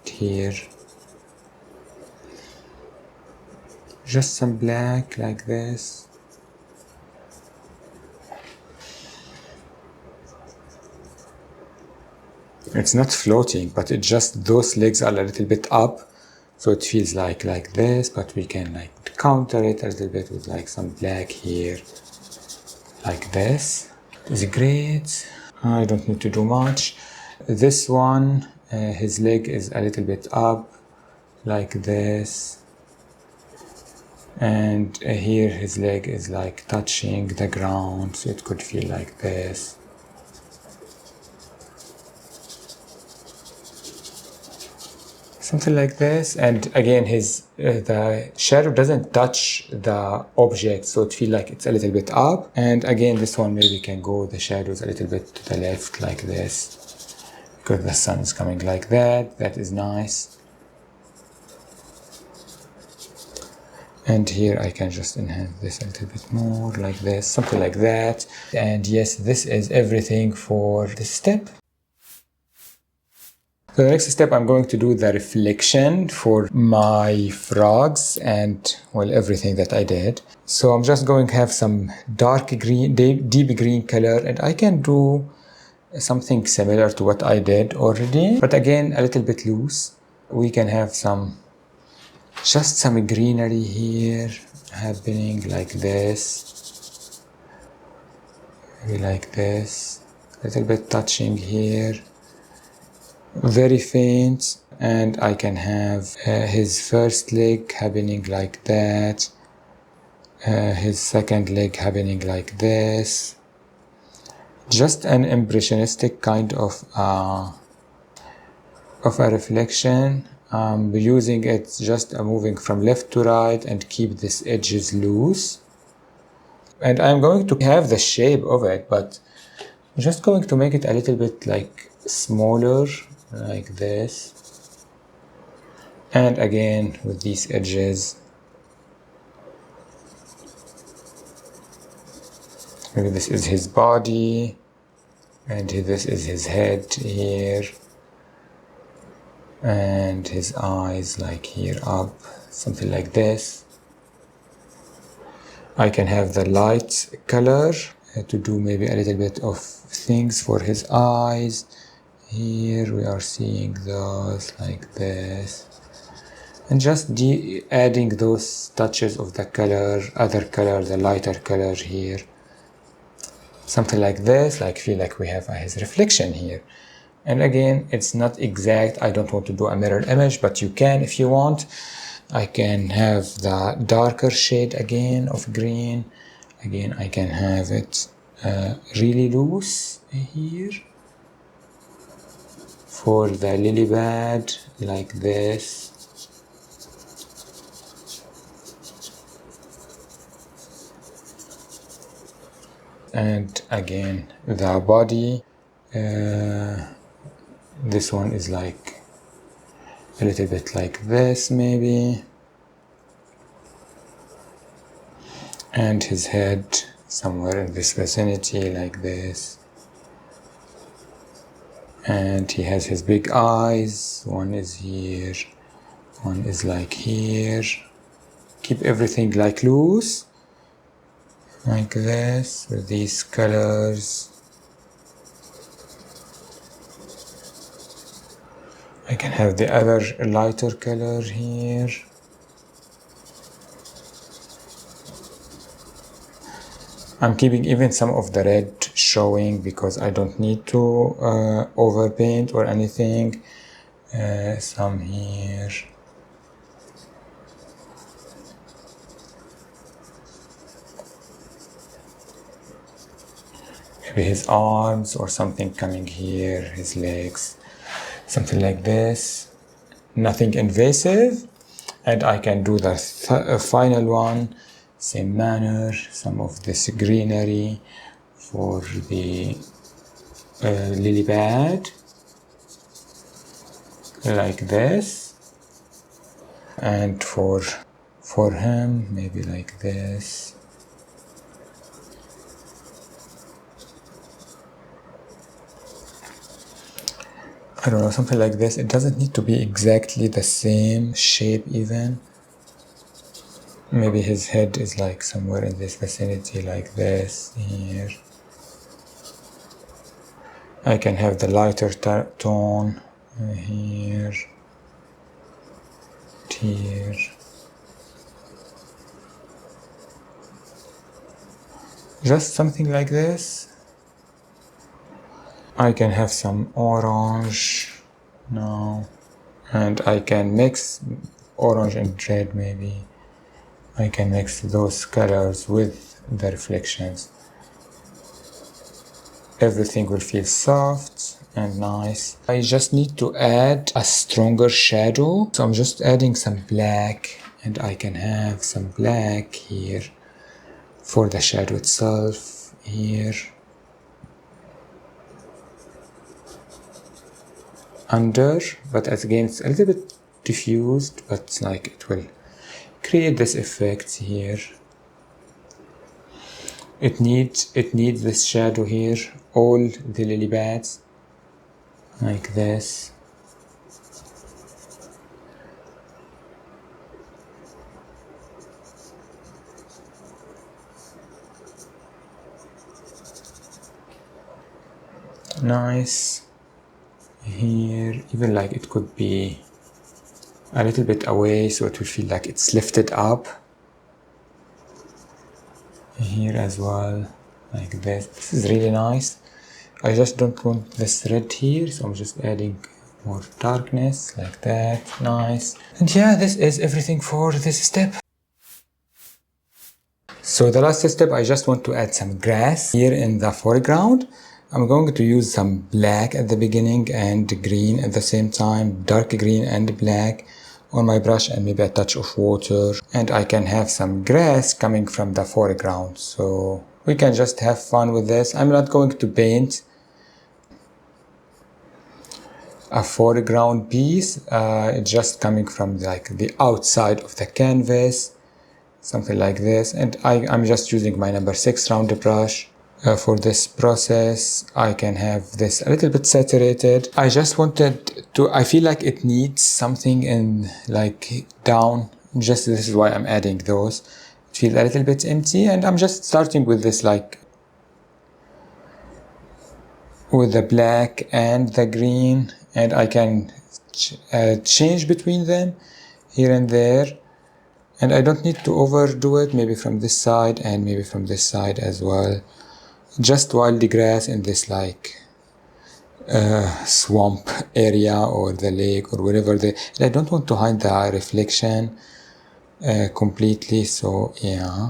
here, just some black like this. It's not floating, but it just, those legs are a little bit up, so it feels like this, but we can like counter it a little bit with like some black here, like this. It's great. I don't need to do much. This one, his leg is a little bit up, like this. And here his leg is like touching the ground, so it could feel like this. Something like this. And again, his the shadow doesn't touch the object, so it feels like it's a little bit up. And again, this one maybe can go the shadows a little bit to the left like this, because the sun is coming like that. That is nice. And here I can just enhance this a little bit more like this, something like that. And yes, this is everything for this step. So the next step, I'm going to do the reflection for my frogs and, well, everything that I did. So I'm just going to have some dark green, deep green color, and I can do something similar to what I did already, but again, a little bit loose. We can have just some greenery here happening like this, maybe like this, a little bit touching here. Very faint, and I can have his first leg happening like that, his second leg happening like this. Just an impressionistic kind of a reflection. Using it just moving from left to right and keep these edges loose. And I'm going to have the shape of it, but I'm just going to make it a little bit like smaller, like this. And again with these edges, maybe this is his body and this is his head here, and his eyes like here up, something like this. I can have the light color to do maybe a little bit of things for his eyes. Here we are seeing those like this, and just adding those touches of the color, other color, the lighter color here, something like this, like feel like we have his reflection here. And again, it's not exact. I don't want to do a mirror image, but you can if you want. I can have the darker shade again of green. Again, I can have it really loose here. For the lily pad, like this. And again, the body, this one is like a little bit like this maybe. And his head somewhere in this vicinity like this. And he has his big eyes, one is here, one is like here. Keep everything like loose, like this, with these colors. I can have the other lighter color here. I'm keeping even some of the red showing because I don't need to overpaint or anything. Some here. Maybe his arms or something coming here, his legs, something like this. Nothing invasive. And I can do the final one. Same manner, some of this greenery for the lily pad. like this. And for him, maybe like this. I don't know, something like this. It doesn't need to be exactly the same shape even. Maybe his head is like somewhere in this vicinity, like this, here. I can have the lighter tone here, here. Just something like this. I can have some orange now, and I can mix orange and red maybe. I can mix those colors with the reflections. Everything will feel soft and nice. I just need to add a stronger shadow. So I'm just adding some black, and I can have some black here for the shadow itself here. Under, but again it's a little bit diffused, but like it will create this effect here. It needs this shadow here, all the lily pads, like this. Nice. Here, even like it could be a little bit away, so it will feel like it's lifted up. Here as well, like this. This is really nice. I just don't want this red here, so I'm just adding more darkness, like that. Nice. And yeah, this is everything for this step. So the last step, I just want to add some grass here in the foreground. I'm going to use some black at the beginning and green at the same time, dark green and black on my brush, and maybe a touch of water. And I can have some grass coming from the foreground, so we can just have fun with this. I'm not going to paint a foreground piece, it's just coming from like the outside of the canvas, something like this. And I'm just using my number 6 round brush. For this process, I can have this a little bit saturated. I just wanted to, I feel like it needs something in like down, just this is why I'm adding those. It feels a little bit empty, and I'm just starting with this like, with the black and the green, and I can change between them here and there. And I don't need to overdo it, maybe from this side and maybe from this side as well. Just wild grass in this like swamp area or the lake or wherever and I don't want to hide the reflection completely, so yeah.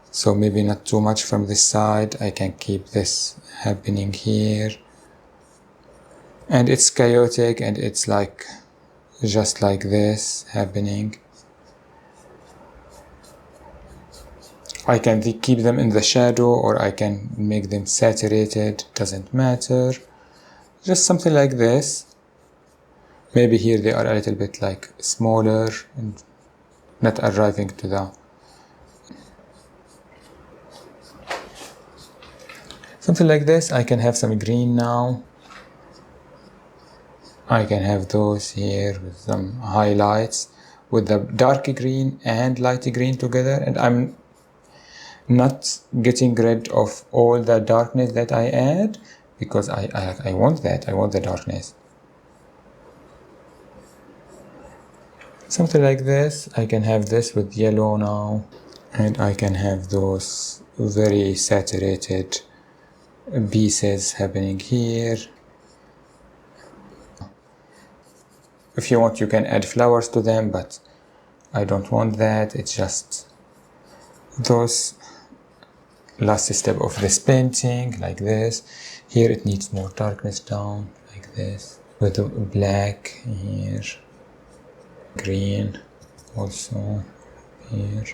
So maybe not too much from this side. I can keep this happening here. And it's chaotic, and it's like just like this happening. I can keep them in the shadow, or I can make them saturated, doesn't matter. Just something like this. Maybe here they are a little bit like smaller and not arriving to the... Something like this. I can have some green now. I can have those here with some highlights with the dark green and light green together, and I'm not getting rid of all the darkness that I add, because I want that, I want the darkness. Something like this. I can have this with yellow now, and I can have those very saturated pieces happening here. If you want, you can add flowers to them, but I don't want that. It's just those last step of this painting, like this. Here it needs more darkness down, like this, with the black here, green also here,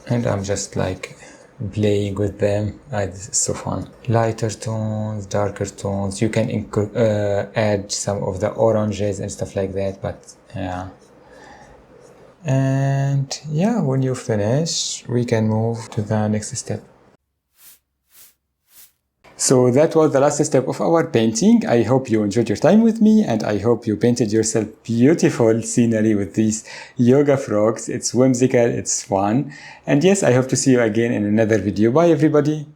and I'm just like playing with them. This is so fun. Lighter tones, darker tones. You can add some of the oranges and stuff like that, but yeah. And yeah, when you finish, we can move to the next step. So that was the last step of our painting. I hope you enjoyed your time with me, and I hope you painted yourself beautiful scenery with these yoga frogs. It's whimsical, it's fun. And yes, I hope to see you again in another video. Bye everybody.